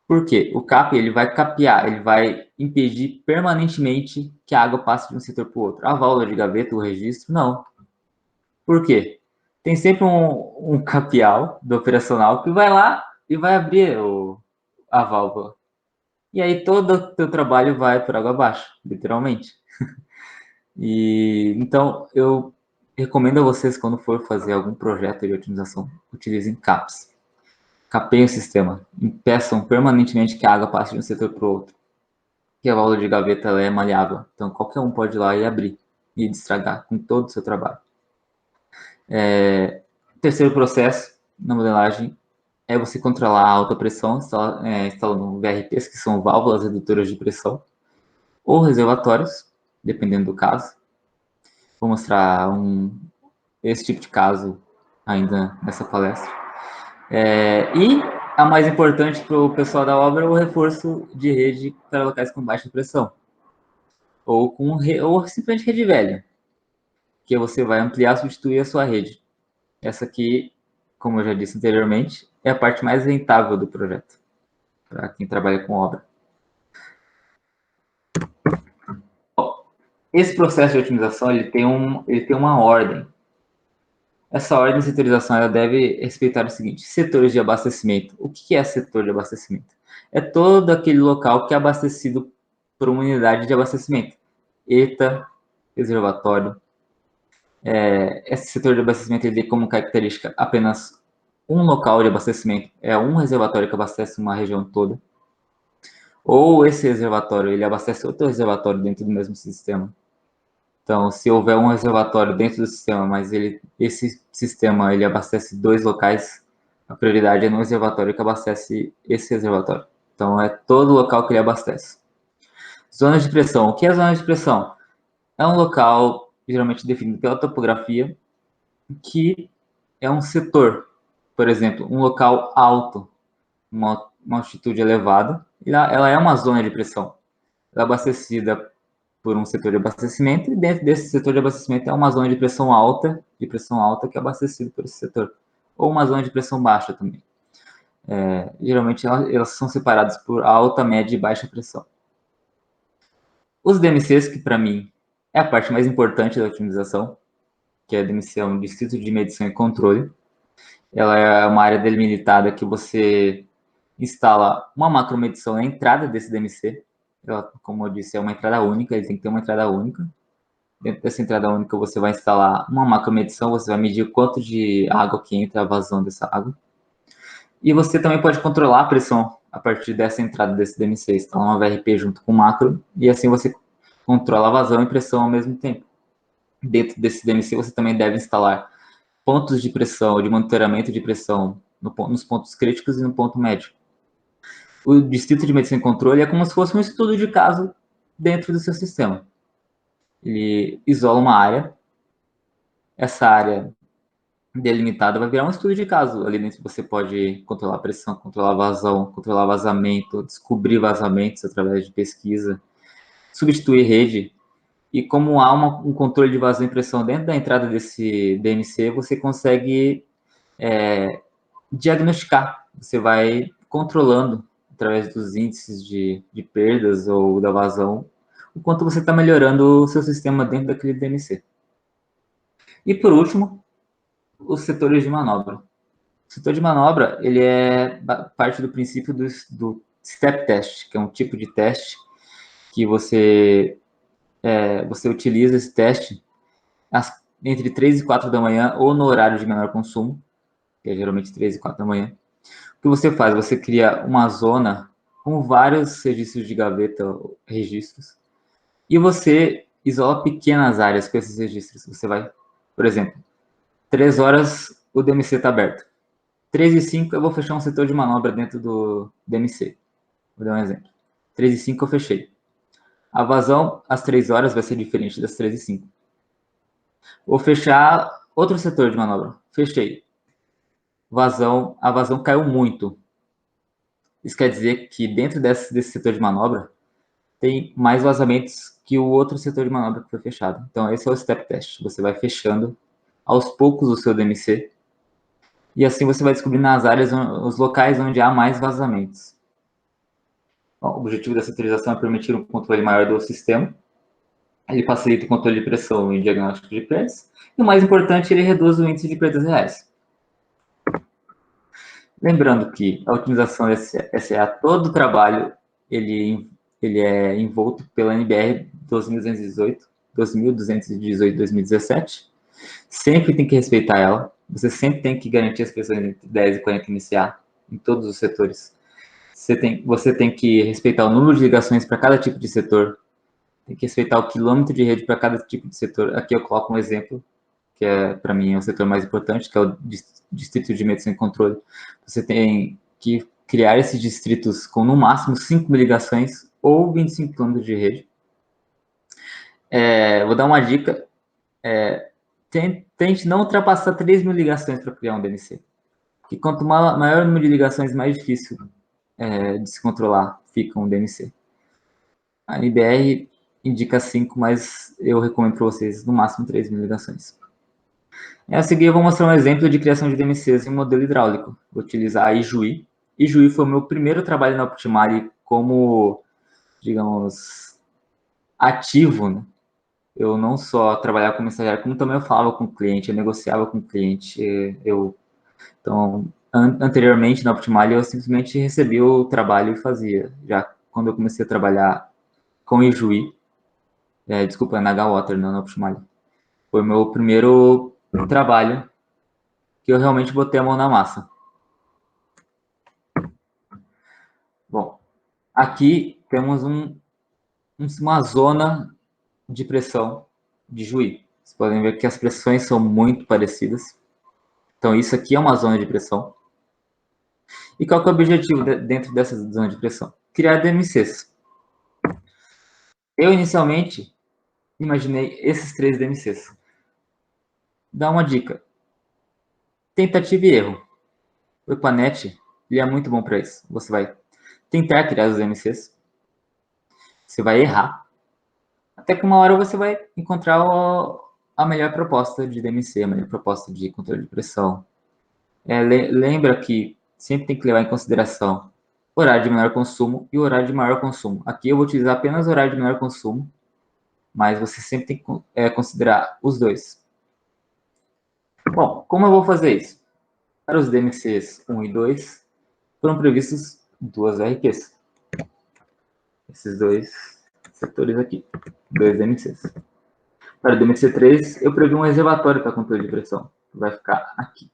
Por quê? O CAP ele vai capear, ele vai impedir permanentemente que a água passe de um setor para o outro. A válvula de gaveta, o registro, não. Por quê? Tem sempre um capial do operacional que vai lá e vai abrir a válvula. E aí todo o teu trabalho vai por água abaixo, literalmente. Então, eu recomendo a vocês, quando for fazer algum projeto de otimização, utilizem CAPs. Capeiem o sistema, impeçam permanentemente que a água passe de um setor para o outro. Porque a válvula de gaveta ela é maleável, então qualquer um pode ir lá e abrir e destragar com todo o seu trabalho. Terceiro processo na modelagem é você controlar a alta pressão, instalando VRPs, que são válvulas redutoras de pressão, ou reservatórios, dependendo do caso. Vou mostrar esse tipo de caso ainda nessa palestra. E a mais importante para o pessoal da obra é o reforço de rede para locais com baixa pressão, ou simplesmente rede velha, que você vai ampliar, substituir a sua rede. Essa aqui, como eu já disse anteriormente, é a parte mais rentável do projeto, para quem trabalha com obra. Esse processo de otimização ele tem uma ordem. Essa ordem de setorização ela deve respeitar o seguinte: setores de abastecimento. O que é setor de abastecimento? É todo aquele local que é abastecido por uma unidade de abastecimento. ETA, reservatório. Esse setor de abastecimento ele tem como característica apenas um local de abastecimento, é um reservatório que abastece uma região toda. Ou esse reservatório ele abastece outro reservatório dentro do mesmo sistema. Então, se houver um reservatório dentro do sistema, mas esse sistema ele abastece 2 locais, a prioridade é no reservatório que abastece esse reservatório. Então, é todo local que ele abastece. Zonas de pressão. O que é zona de pressão? É um local, geralmente definido pela topografia, que é um setor. Por exemplo, um local alto, uma altitude elevada, ela é uma zona de pressão. Ela é abastecida por um setor de abastecimento, e dentro desse setor de abastecimento é uma zona de pressão alta que é abastecido por esse setor, ou uma zona de pressão baixa também. Geralmente elas são separadas por alta, média e baixa pressão. Os DMCs, que para mim é a parte mais importante da otimização, que é a DMC, é um Distrito de Medição e Controle. Ela é uma área delimitada que você instala uma macromedição na entrada desse DMC. Ela, como eu disse, é uma entrada única, ele tem que ter uma entrada única. Dentro dessa entrada única, você vai instalar uma macromedição, você vai medir o quanto de água que entra, a vazão dessa água. E você também pode controlar a partir dessa entrada desse DMC, instalar uma VRP junto com o macro, e assim você controla a vazão e pressão ao mesmo tempo. Dentro desse DMC, você também deve instalar pontos de pressão, de monitoramento de pressão, nos pontos críticos e no ponto médio. O Distrito de Medicina e Controle é como se fosse um estudo de caso dentro do seu sistema. Ele isola uma área, essa área delimitada vai virar um estudo de caso. Ali dentro você pode controlar a pressão, controlar a vazão, controlar vazamento, descobrir vazamentos através de pesquisa, substituir rede. E como há um controle de vazão e pressão dentro da entrada desse DMC, você consegue diagnosticar. Você vai controlando, através dos índices de perdas ou da vazão, o quanto você está melhorando o seu sistema dentro daquele DMC. E, por último, os setores de manobra. O setor de manobra, ele é parte do princípio do step test, que é um tipo de teste que você utiliza esse teste entre 3 e 4 da manhã ou no horário de menor consumo, que é geralmente 3 e 4 da manhã. O que você faz? Você cria uma zona com vários registros de gaveta, registros, e você isola pequenas áreas com esses registros. Você vai, por exemplo, 3 horas o DMC está aberto. 3 e 5 eu vou fechar um setor de manobra dentro do DMC. Vou dar um exemplo. 3 e 5 eu fechei. A vazão às 3 horas vai ser diferente das 3 e 5. Vou fechar outro setor de manobra. Fechei. A vazão caiu muito. Isso quer dizer que dentro desse setor de manobra tem mais vazamentos que o outro setor de manobra que foi fechado. Então, esse é o step test. Você vai fechando aos poucos o seu DMC e assim você vai descobrindo as áreas, os locais onde há mais vazamentos. Bom, o objetivo dessa setorização é permitir um controle maior do sistema. Ele facilita o controle de pressão e diagnóstico de perdas. E o mais importante, ele reduz o índice de perdas reais. Lembrando que a otimização SEA, todo o trabalho, ele é envolto pela NBR 2218-2017. Sempre tem que respeitar ela. Você sempre tem que garantir as pressões entre 10 e 40 MCA em todos os setores. Você tem que respeitar o número de ligações para cada tipo de setor. Tem que respeitar o quilômetro de rede para cada tipo de setor. Aqui eu coloco um exemplo, que para mim é o setor mais importante, que é o Distrito de Medicina e Controle. Você tem que criar esses distritos com, no máximo, 5 mil ligações ou 25 km de rede. Vou dar uma dica. Tente não ultrapassar 3 mil ligações para criar um DMC. Porque quanto maior o número de ligações, mais difícil de se controlar fica um DMC. A NBR indica 5, mas eu recomendo para vocês, no máximo, 3 mil ligações. A seguir, eu vou mostrar um exemplo de criação de DMCs em modelo hidráulico. Vou utilizar a Ijuí. Ijuí foi o meu primeiro trabalho na Optimale como, digamos, ativo, né? Eu não só trabalhava como estagiário, como também eu falava com o cliente, eu negociava com o cliente. Então, anteriormente na Optimale, eu simplesmente recebia o trabalho e fazia. Já quando eu comecei a trabalhar com Ijuí, desculpa, na H-Water, não na Optimale, foi o meu primeiro trabalho que eu realmente botei a mão na massa. Bom, aqui temos uma zona de pressão de Juí. Vocês podem ver que as pressões são muito parecidas. Então, isso aqui é uma zona de pressão. E qual que é o objetivo dentro dessa zona de pressão? Criar DMCs. Eu, inicialmente, imaginei esses 3 DMCs. Dá uma dica. Tentativa e erro. O Epanet, ele é muito bom para isso. Você vai tentar criar os DMCs. Você vai errar. Até que uma hora você vai encontrar a melhor proposta de DMC, a melhor proposta de controle de pressão. Lembra que sempre tem que levar em consideração o horário de menor consumo e o horário de maior consumo. Aqui eu vou utilizar apenas o horário de menor consumo, mas você sempre tem que considerar os dois. Bom, como eu vou fazer isso? Para os DMCs 1 e 2, foram previstos 2 VRQs. Esses 2 setores aqui, 2 DMCs. Para o DMC 3, eu previ um reservatório para controle de pressão, que vai ficar aqui.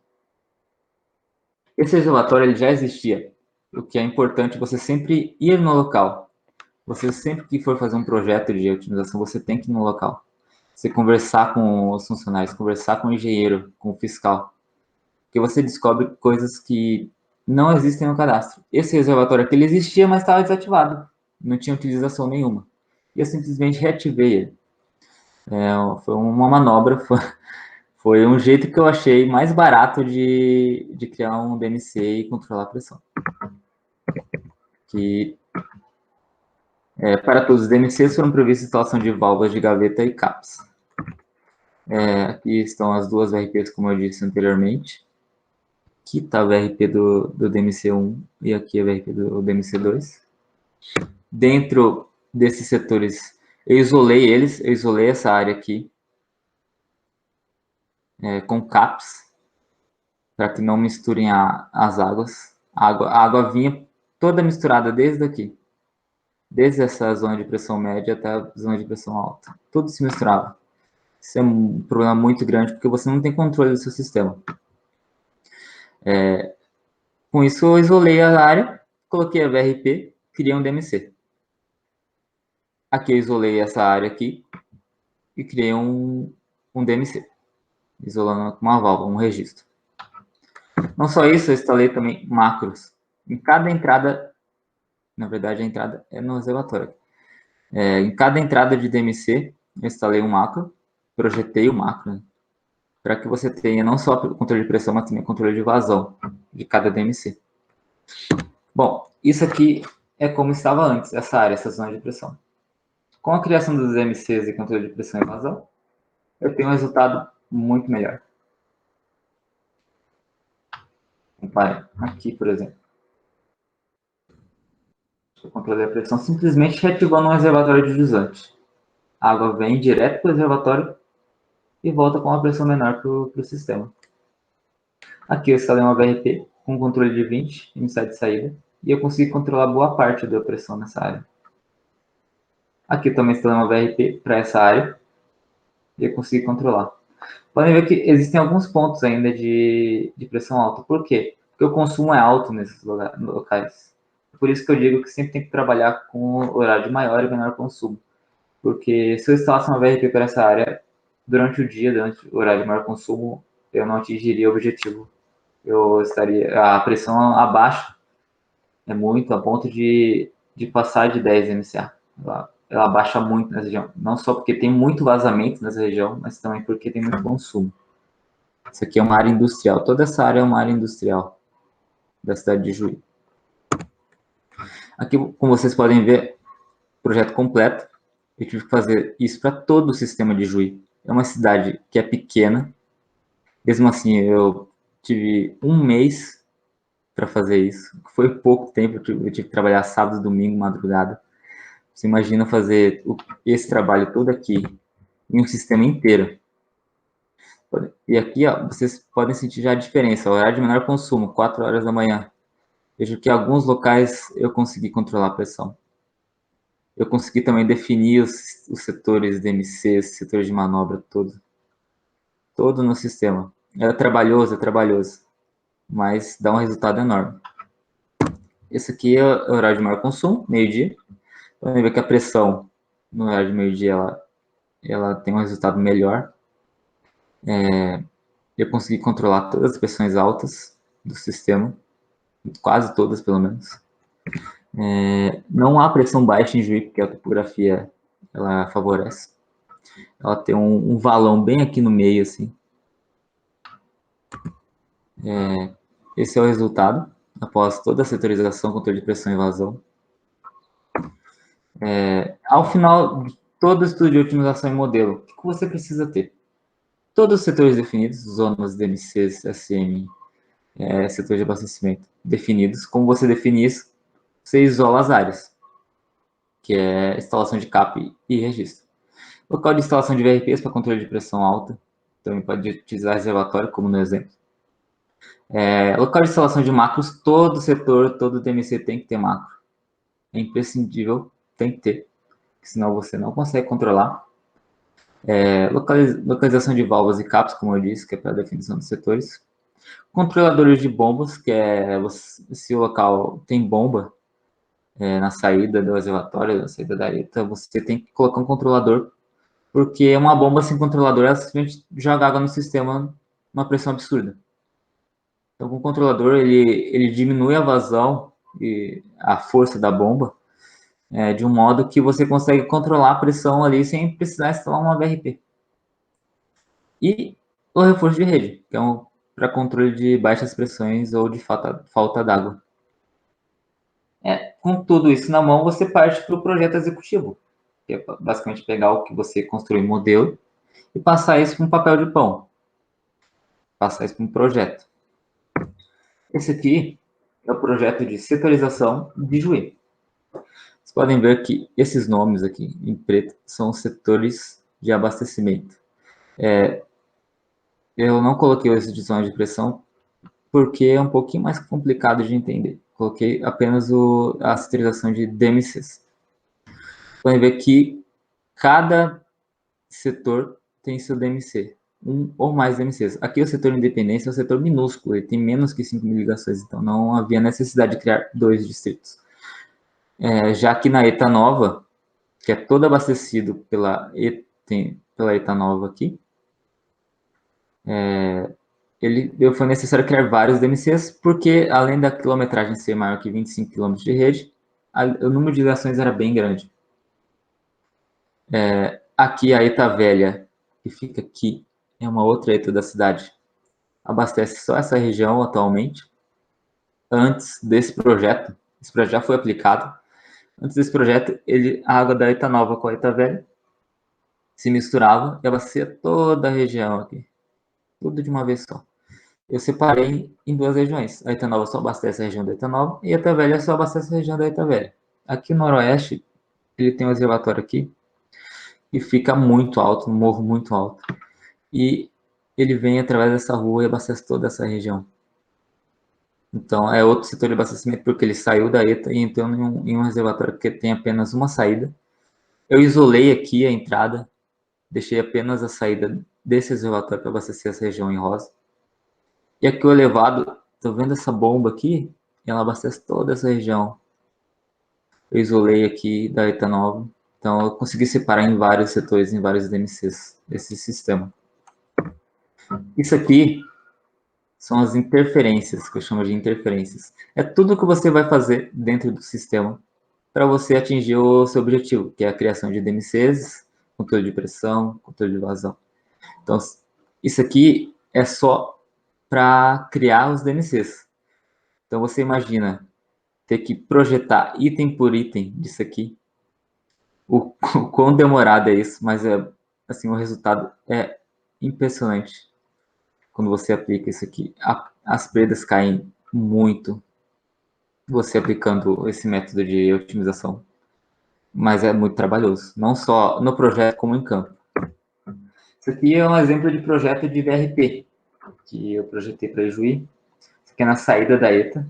Esse reservatório ele já existia o que é importante, você sempre ir no local. Você sempre que for fazer um projeto de otimização, você tem que ir no local. Você conversar com os funcionários, conversar com o engenheiro, com o fiscal. Porque você descobre coisas que não existem no cadastro. Esse reservatório aqui, ele existia, mas estava desativado. Não tinha utilização nenhuma. E eu simplesmente reativei ele. Foi uma manobra, foi um jeito que eu achei mais barato de criar um DMC e controlar a pressão. Para todos os DMCs foram previstas a instalação de válvulas de gaveta e CAPs. Aqui estão as duas VRPs, como eu disse anteriormente. Aqui está a VRP do DMC1 e aqui a VRP do DMC2. Dentro desses setores, eu isolei essa área aqui com CAPs, para que não misturem as águas. A água vinha toda misturada desde aqui, desde essa zona de pressão média até a zona de pressão alta. Tudo se misturava. Isso é um problema muito grande, porque você não tem controle do seu sistema. Com isso, eu isolei a área, coloquei a VRP, criei um DMC. Aqui eu isolei essa área aqui e criei um DMC, isolando com uma válvula, um registro. Não só isso, eu instalei também macros. Em cada entrada, na verdade a entrada é no reservatório. Em cada entrada de DMC, eu instalei um macro, projetei o macro, né, para que você tenha não só controle de pressão, mas também controle de vazão de cada DMC. Bom, isso aqui é como estava antes, essa área, essa zona de pressão. Com a criação dos DMCs e controle de pressão e vazão, eu tenho um resultado muito melhor. Compare aqui, por exemplo. Eu controlei a pressão simplesmente reativando um reservatório de jusante. A água vem direto para o reservatório e volta com uma pressão menor para o sistema. Aqui eu instalei uma VRP com controle de 20, iniciar e saída, e eu consegui controlar boa parte da pressão nessa área. Aqui eu também instalei uma VRP para essa área e eu consegui controlar. Podem ver que existem alguns pontos ainda de pressão alta. Por quê? Porque o consumo é alto nesses locais. Por isso que eu digo que sempre tem que trabalhar com horário de maior e menor consumo. Porque se eu instalasse uma VRP para essa área, durante o dia, durante o horário de maior consumo, eu não atingiria o objetivo. Eu estaria, a pressão abaixo é muito, a ponto de passar de 10 MCA. Ela baixa muito nessa região. Não só porque tem muito vazamento nessa região, mas também porque tem muito consumo. Isso aqui é uma área industrial. Toda essa área é uma área industrial da cidade de Juí. Aqui, como vocês podem ver, projeto completo. Eu tive que fazer isso para todo o sistema de Juí. É uma cidade que é pequena. Mesmo assim, eu tive um mês para fazer isso. Foi pouco tempo. Eu tive que trabalhar sábado, domingo, madrugada. Você imagina fazer esse trabalho todo aqui em um sistema inteiro. E aqui, ó, vocês podem sentir já a diferença. O horário de menor consumo, 4 horas da manhã. Vejo que em alguns locais eu consegui controlar a pressão. Eu consegui também definir os setores DMCs, setores de manobra, todo no sistema. É trabalhoso, mas dá um resultado enorme. Esse aqui é o horário de maior consumo, meio-dia. Podem ver que a pressão no horário de meio-dia ela tem um resultado melhor. Eu consegui controlar todas as pressões altas do sistema, quase todas, pelo menos. Não há pressão baixa em Juí, porque a topografia ela favorece. Ela tem um valão bem aqui no meio, assim. Esse é o resultado, após toda a setorização, controle de pressão e vazão. Ao final de todo o estudo de otimização em modelo, o que você precisa ter? Todos os setores definidos, zonas, DMCs, SM, setor de abastecimento definidos. Como você define isso? Você isola as áreas, que é instalação de CAP e registro. Local de instalação de VRPs para controle de pressão alta, também pode utilizar reservatório, como no exemplo. Local de instalação de macros, todo setor, todo DMC tem que ter macro. É imprescindível, tem que ter, senão você não consegue controlar. Localização de válvulas e CAPs, como eu disse, que é para a definição dos setores. Controladores de bombas, que é se o local tem bomba na saída do reservatório, na saída da ETA, você tem que colocar um controlador, porque uma bomba sem controlador, ela simplesmente joga água no sistema uma pressão absurda. Então, com o controlador, ele diminui a vazão e a força da bomba de um modo que você consegue controlar a pressão ali sem precisar instalar uma VRP. E o reforço de rede, que é para controle de baixas pressões ou de falta d'água. Com tudo isso na mão, você parte para o projeto executivo, que é basicamente pegar o que você construiu em modelo e passar isso para um papel de pão. Passar isso para um projeto. Esse aqui é o projeto de setorização de Juí. Vocês podem ver que esses nomes aqui, em preto, são os setores de abastecimento. Eu não coloquei as divisões de pressão porque é um pouquinho mais complicado de entender. Coloquei apenas a setorização de DMCs. Podem ver que cada setor tem seu DMC, um ou mais DMCs. Aqui o setor de independência é um setor minúsculo, ele tem menos que 5.000 ligações, então não havia necessidade de criar 2 distritos. Já que na ETA nova, que é todo abastecido pela ETA nova aqui, foi necessário criar vários DMCs, porque além da quilometragem ser maior que 25 km de rede, o número de ligações era bem grande. Aqui a ETA velha, que fica aqui, é uma outra ETA da cidade, abastece só essa região atualmente. Antes desse projeto, esse projeto já foi aplicado, antes desse projeto, a água da ETA nova com a ETA velha se misturava e abastecia toda a região aqui, tudo de uma vez só. Eu separei em 2 regiões. A ETA nova só abastece a região da ETA nova e a ETA velha só abastece a região da ETA velha. Aqui no noroeste, ele tem um reservatório aqui e fica muito alto, um morro muito alto. E ele vem através dessa rua e abastece toda essa região. Então, é outro setor de abastecimento porque ele saiu da ETA e entrou em um reservatório que tem apenas uma saída. Eu isolei aqui a entrada, deixei apenas a saída desse reservatório para abastecer essa região em rosa. E aqui o elevado, tô vendo essa bomba aqui? Ela abastece toda essa região. Eu isolei aqui da ETA nova. Então, eu consegui separar em vários setores, em vários DMCs, esse sistema. Isso aqui são as interferências, que eu chamo de interferências. É tudo que você vai fazer dentro do sistema para você atingir o seu objetivo, que é a criação de DMCs, controle de pressão, controle de vazão. Então, isso aqui é só para criar os DMCs. Então, você imagina ter que projetar item por item disso aqui. O quão demorado é isso, mas assim, o resultado é impressionante quando você aplica isso aqui. As perdas caem muito você aplicando esse método de otimização, mas é muito trabalhoso, não só no projeto como em campo. Isso aqui é um exemplo de projeto de VRP, que eu projetei para Ijuí. Isso aqui é na saída da ETA.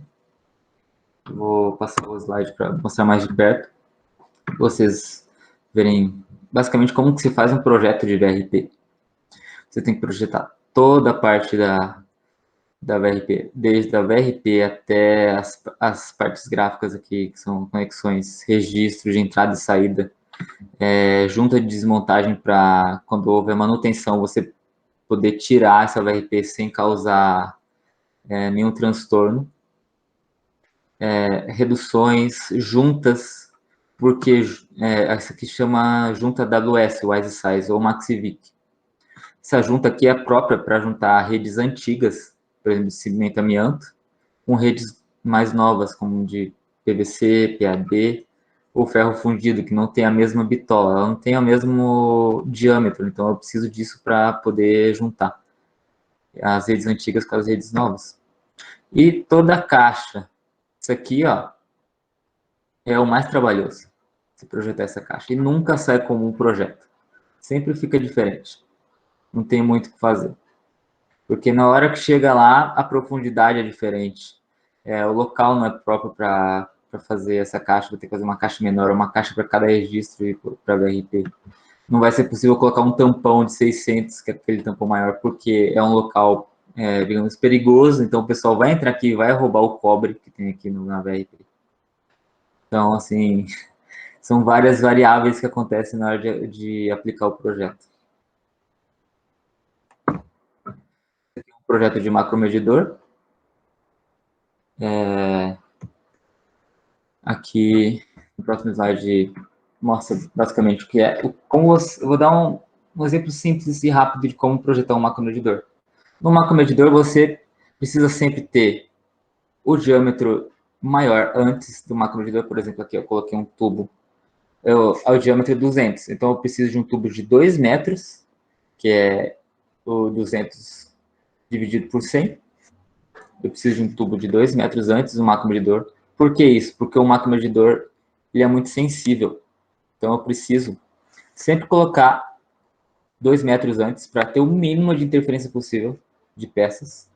Vou passar o slide para mostrar mais de perto. Vocês verem basicamente como que se faz um projeto de VRP. Você tem que projetar toda a parte da VRP, desde a VRP até as partes gráficas aqui, que são conexões, registro de entrada e saída, junta de desmontagem para quando houver manutenção, você poder tirar essa VRP sem causar nenhum transtorno. Reduções, juntas, porque essa aqui chama junta WS, Wise Size, ou MaxiVic. Essa junta aqui é própria para juntar redes antigas, por exemplo, de cimento amianto, com redes mais novas, como de PVC, PAD, ou ferro fundido, que não tem a mesma bitola, ela não tem o mesmo diâmetro, então eu preciso disso para poder juntar as redes antigas com as redes novas. E toda a caixa, isso aqui, ó, é o mais trabalhoso, se projetar essa caixa, e nunca sai como um projeto, sempre fica diferente, não tem muito o que fazer. Porque na hora que chega lá, a profundidade é diferente. O local não é próprio para fazer essa caixa, vai ter que fazer uma caixa menor, uma caixa para cada registro para VRP. Não vai ser possível colocar um tampão de 600, que é aquele tampão maior, porque é um local digamos, perigoso, então o pessoal vai entrar aqui e vai roubar o cobre que tem aqui na VRP. Então, assim, são várias variáveis que acontecem na hora de aplicar o projeto. Aqui é um projeto de macromedidor. Aqui, no próximo slide, mostra basicamente o que é. Eu vou dar um exemplo simples e rápido de como projetar um macromedidor. No macromedidor, você precisa sempre ter o diâmetro maior antes do macromedidor. Por exemplo, aqui eu coloquei um tubo, o diâmetro é 200. Então, eu preciso de um tubo de 2 metros, que é o 200 dividido por 100. Eu preciso de um tubo de 2 metros antes do macromedidor. Por que isso? Porque o macromedidor ele é muito sensível. Então, eu preciso sempre colocar 2 metros antes para ter o mínimo de interferência possível de peças.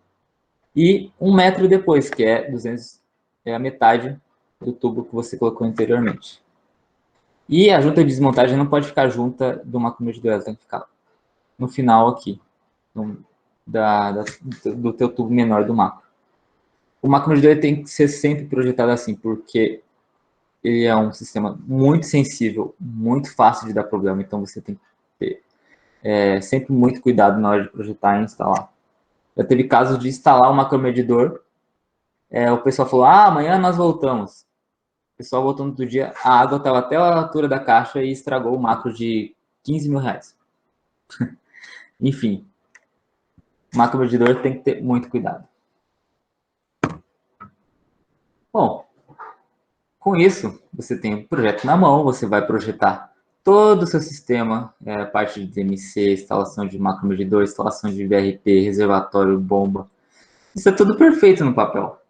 E 1 metro depois, que é 200, é a metade do tubo que você colocou anteriormente. E a junta de desmontagem não pode ficar junta do macromedidor, ela tem que ficar no final aqui, do teu tubo menor do macro. O macromedidor tem que ser sempre projetado assim, porque ele é um sistema muito sensível, muito fácil de dar problema, então você tem que ter sempre muito cuidado na hora de projetar e instalar. Já teve casos de instalar o macromedidor, o pessoal falou, amanhã nós voltamos. O pessoal voltou no outro dia, a água estava até a altura da caixa e estragou o macro de 15 mil reais. Enfim, o macromedidor tem que ter muito cuidado. Bom, com isso, você tem o projeto na mão, você vai projetar todo o seu sistema, parte de DMC, instalação de macromedidor, instalação de VRP, reservatório, bomba. Isso é tudo perfeito no papel.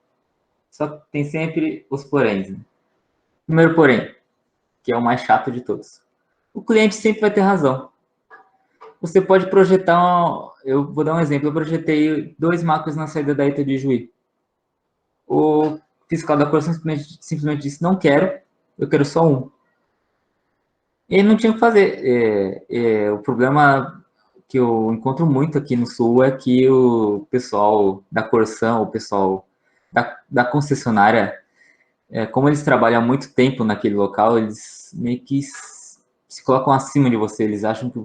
Só que tem sempre os poréns. Né? Primeiro porém, que é o mais chato de todos. O cliente sempre vai ter razão. Você pode projetar, eu vou dar um exemplo, eu projetei 2 macros na saída da ETA de Juí. O fiscal da cor simplesmente disse, não quero, eu quero só um. E não tinha o que fazer. O problema que eu encontro muito aqui no Sul é que o pessoal da Corsan, o pessoal da concessionária, como eles trabalham há muito tempo naquele local, eles meio que se colocam acima de você, eles acham que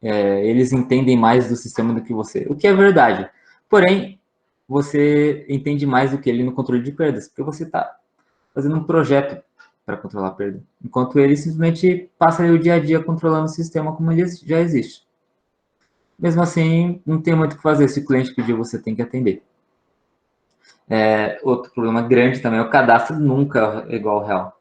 eles entendem mais do sistema do que você, o que é verdade. Porém, você entende mais do que ele no controle de perdas, porque você está fazendo um projeto para controlar a perda, enquanto ele simplesmente passa o dia a dia controlando o sistema como ele já existe. Mesmo assim, não tem muito o que fazer, se o cliente pedir, você tem que atender. Outro problema grande também é o cadastro nunca é igual ao real.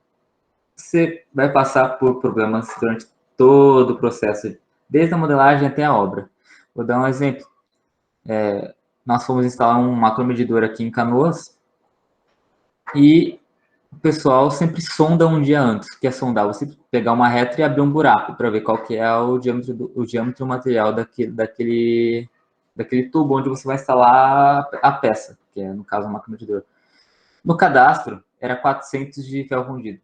Você vai passar por problemas durante todo o processo, desde a modelagem até a obra. Vou dar um exemplo. Nós fomos instalar um macromedidor aqui em Canoas e o pessoal sempre sonda um dia antes. O que é sondar? Você pegar uma reta e abrir um buraco para ver qual que é o diâmetro material daquele tubo onde você vai instalar a peça, que é, no caso, o macromedidor. No cadastro, era 400 de ferro fundido.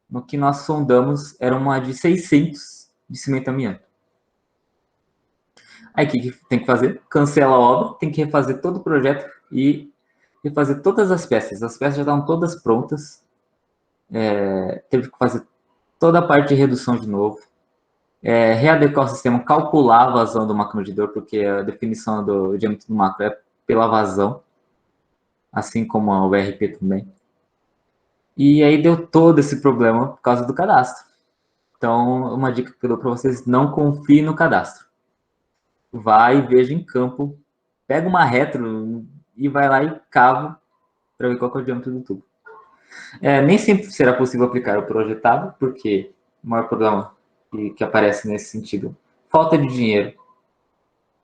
No que nós sondamos, era uma de 600 de cimento amianto. Aí, o que tem que fazer? Cancela a obra, tem que refazer todo o projeto e refazer todas as peças. As peças já estavam todas prontas. Teve que fazer toda a parte de redução de novo. Readequar o sistema, calcular a vazão do macromedidor, porque a definição do diâmetro do macro é pela vazão, assim como o VRP também. E aí deu todo esse problema por causa do cadastro. Então, uma dica que eu dou para vocês, não confie no cadastro. Vai e veja em campo, pega uma retro e vai lá e cava para ver qual é o diâmetro do tubo. Nem sempre será possível aplicar o projetado, porque o maior problema que aparece nesse sentido, falta de dinheiro,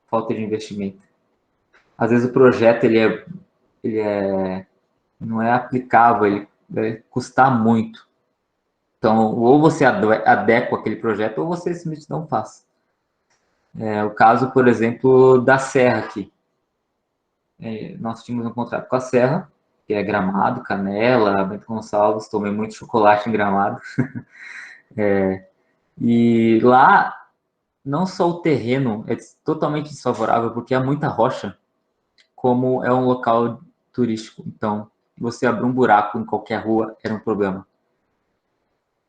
falta de investimento. Às vezes o projeto não é aplicável, ele vai custar muito. Então, ou você adequa aquele projeto, ou você simplesmente não faz. O caso, por exemplo, da Serra aqui. Nós tínhamos um contrato com a Serra, que é Gramado, Canela, Bento Gonçalves, tomei muito chocolate em Gramado. E lá, não só o terreno é totalmente desfavorável, porque há muita rocha. como é um local turístico. Então, você abrir um buraco em qualquer rua era um problema.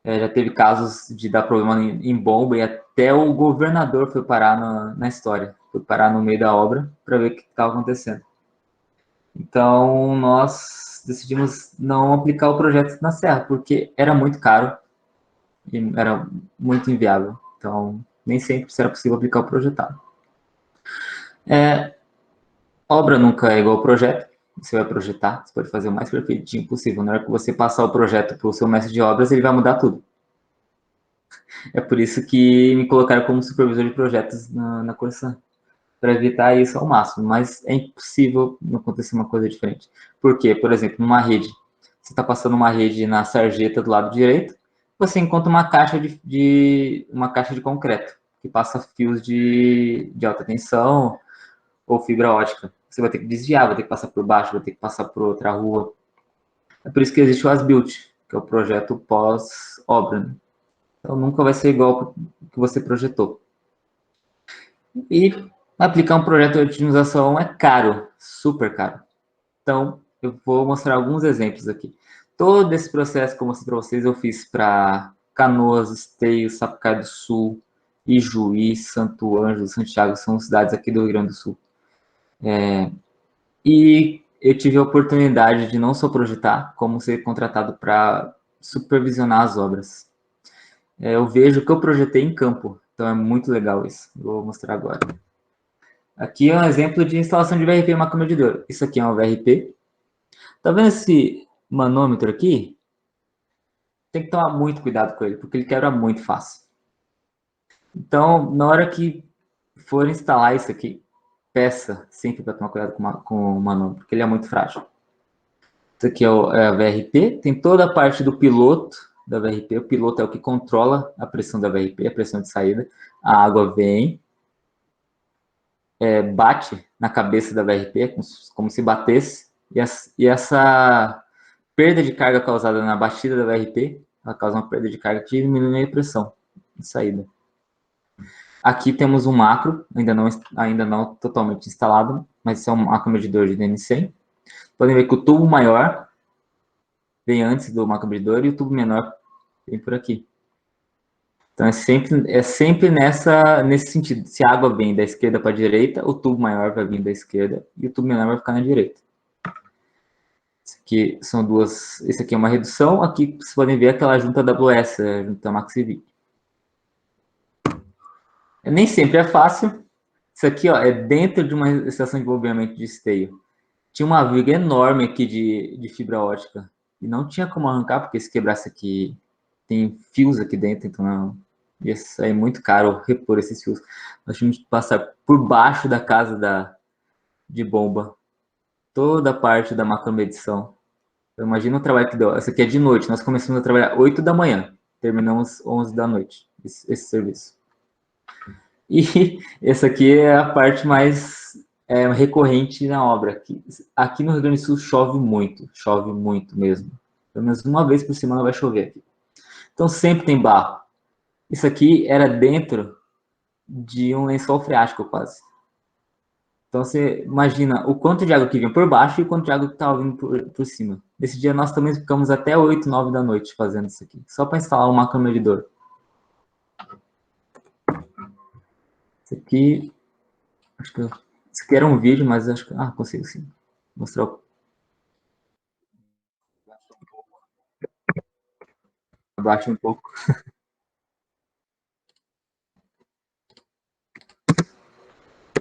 Já teve casos de dar problema em bomba e até o governador foi parar na história. Foi parar no meio da obra para ver o que estava acontecendo. Então, nós decidimos não aplicar o projeto na Serra, porque era muito caro e era muito inviável. Então, nem sempre será possível aplicar o projetado. Obra nunca é igual ao projeto. Você vai projetar, você pode fazer o mais perfeitinho possível. Na hora que você passar o projeto para o seu mestre de obras, ele vai mudar tudo. É por isso que me colocaram como supervisor de projetos na Corsan, para evitar isso ao máximo. Mas é impossível não acontecer uma coisa diferente. Por quê? Por exemplo, numa rede, você está passando uma rede na sarjeta do lado direito, você encontra uma caixa uma caixa de concreto, que passa fios de alta tensão ou fibra ótica. Você vai ter que desviar, vai ter que passar por baixo, vai ter que passar por outra rua. É por isso que existe o as-built, que é o projeto pós-obra, né? Então, nunca vai ser igual ao que você projetou. E aplicar um projeto de otimização é caro, super caro. Então, eu vou mostrar alguns exemplos aqui. Todo esse processo que eu mostrei para vocês, eu fiz para Canoas, Esteio, Sapucaí do Sul, Ijuí, Santo Ângelo, Santiago, são cidades aqui do Rio Grande do Sul. E eu tive a oportunidade de não só projetar, como ser contratado para supervisionar as obras. Eu vejo o que eu projetei em campo, então é muito legal isso. Vou mostrar agora. Aqui é um exemplo de instalação de VRP macromedidor. Isso aqui é um VRP. Tá vendo esse manômetro aqui? Tem que tomar muito cuidado com ele, porque ele quebra muito fácil. Então, na hora que for instalar isso aqui, peça sempre para tomar cuidado com o manômetro, porque ele é muito frágil. Isso aqui é a VRP, tem toda a parte do piloto da VRP. O piloto é o que controla a pressão da VRP, a pressão de saída. A água vem, bate na cabeça da VRP, como se batesse, e essa perda de carga causada na batida da VRP, ela causa uma perda de carga que diminui a pressão de saída. Aqui temos um macro, ainda não totalmente instalado, mas esse é um macromedidor de DN100. Podem ver que o tubo maior vem antes do macromedidor e o tubo menor vem por aqui. Então, é sempre nesse sentido. Se a água vem da esquerda para a direita, o tubo maior vai vir da esquerda e o tubo menor vai ficar na direita. Esse aqui é uma redução. Aqui vocês podem ver aquela junta AWS, a junta MaxiV. Nem sempre é fácil. Isso aqui é dentro de uma estação de bombeamento de esteio. Tinha uma viga enorme aqui de fibra ótica. E não tinha como arrancar, porque se quebrasse aqui, tem fios aqui dentro, então não, ia sair muito caro repor esses fios. Nós tínhamos que passar por baixo da casa de bomba. Toda a parte da macromedição. Então, imagina o trabalho que deu. Essa aqui é de noite. Nós começamos a trabalhar 8 da manhã. Terminamos 11 da noite, esse serviço. E essa aqui é a parte mais recorrente na obra. Aqui no Rio Grande do Sul chove muito mesmo. Pelo menos uma vez por semana vai chover aqui. Então sempre tem barro. Isso aqui era dentro de um lençol freático quase. Então você imagina o quanto de água que vinha por baixo e o quanto de água que estava vindo por cima. Nesse dia nós também ficamos até 8, 9 da noite fazendo isso aqui. Só para instalar um macromedidor. Esse aqui... Isso aqui era um vídeo, mas acho que... consigo sim. Mostrar o... Abaixa um pouco.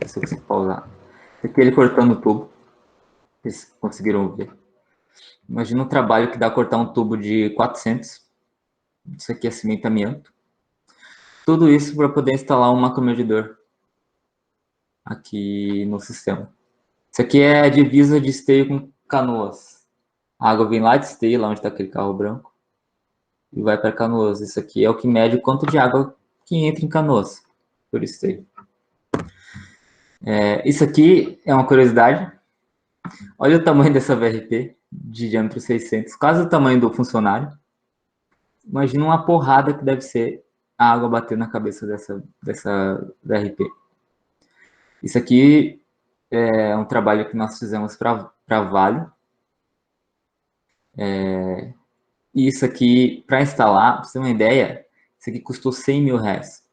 Se você pausar. Esse aqui ele cortando o tubo. Vocês conseguiram ver. Imagina o trabalho que dá cortar um tubo de 400. Isso aqui é cimento amianto. Tudo isso para poder instalar um macromedidor aqui no sistema. Isso aqui é a divisa de esteio com Canoas. A água vem lá de Esteio, lá onde está aquele carro branco, e vai para Canoas. Isso aqui é o que mede o quanto de água que entra em Canoas por esteio. Isso aqui é uma curiosidade. Olha o tamanho dessa VRP, de diâmetro 600, quase o tamanho do funcionário. Imagina uma porrada que deve ser a água bater na cabeça dessa VRP. Isso aqui é um trabalho que nós fizemos para a Vale. E isso aqui, para instalar, para você ter uma ideia, isso aqui custou 100 mil reais.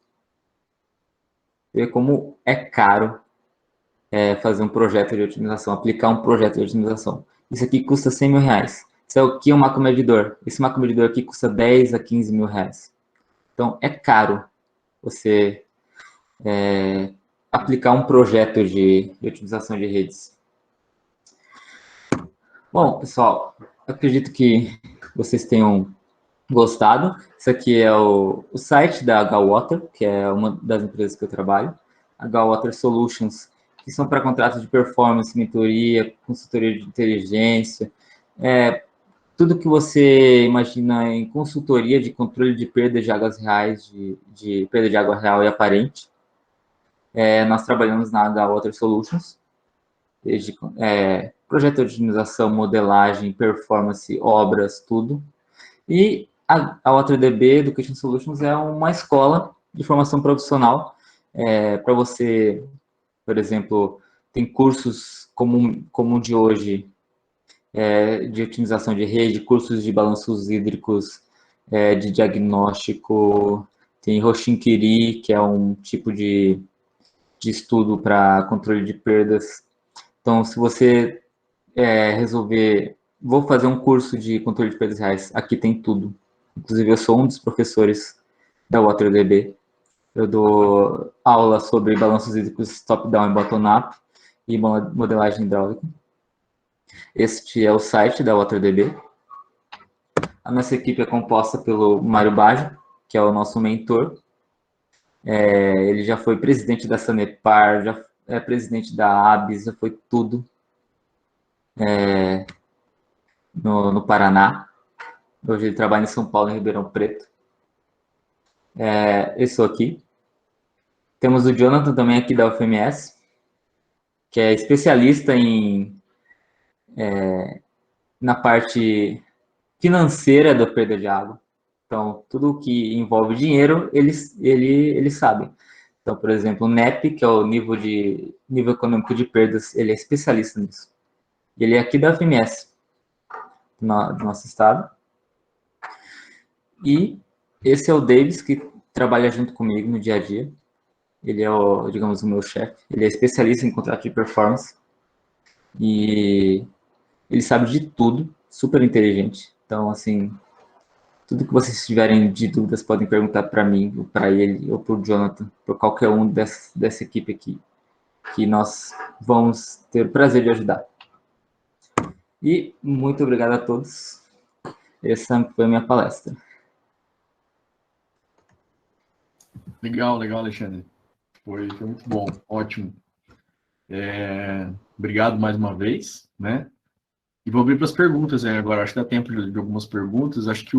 Você vê como é caro fazer um projeto de otimização, aplicar um projeto de otimização. Isso aqui custa 100 mil reais. Isso aqui é um macromedidor. Esse macromedidor aqui custa 10 a 15 mil reais. Então, é caro você aplicar um projeto de otimização de redes. Bom, pessoal, acredito que vocês tenham gostado. Isso aqui é o site da Galwater, que é uma das empresas que eu trabalho. A Galwater Solutions, que são para contratos de performance, mentoria, consultoria de inteligência, tudo que você imagina em consultoria de controle de perda de águas reais, de perda de água real e aparente. Nós trabalhamos na Galwater Solutions, desde projeto de otimização, modelagem, performance, obras, tudo. E a WaterDB Education Solutions é uma escola de formação profissional para você, por exemplo, tem cursos como o de hoje, de otimização de rede, cursos de balanços hídricos, de diagnóstico, tem Roshinkiri, que é um tipo de estudo para controle de perdas. Então, se você resolver, vou fazer um curso de controle de perdas reais, aqui tem tudo. Inclusive, eu sou um dos professores da WaterDB. Eu dou aula sobre balanços hídricos top-down e bottom-up e modelagem hidráulica. Este é o site da WaterDB. A nossa equipe é composta pelo Mário Baggio, que é o nosso mentor. Ele já foi presidente da Sanepar, já é presidente da ABS, já foi tudo no Paraná. Hoje ele trabalha em São Paulo, em Ribeirão Preto. Eu sou aqui. Temos o Jonathan também aqui da UFMS, que é especialista na parte financeira da perda de água. Então, tudo que envolve dinheiro, ele sabe. Então, por exemplo, o NEP, que é o nível econômico de perdas, ele é especialista nisso. Ele é aqui da UFMS, do nosso estado. E esse é o Davis, que trabalha junto comigo no dia a dia. Ele é, digamos, o meu chefe. Ele é especialista em contrato de performance. E ele sabe de tudo, super inteligente. Então, assim, tudo que vocês tiverem de dúvidas podem perguntar para mim, ou para ele, ou para o Jonathan, para qualquer um dessa equipe aqui, que nós vamos ter o prazer de ajudar. E muito obrigado a todos. Essa foi a minha palestra. Legal, Alexandre. Foi muito bom, ótimo. Obrigado mais uma vez, né? E vou abrir para as perguntas agora. Acho que dá tempo de algumas perguntas. Acho que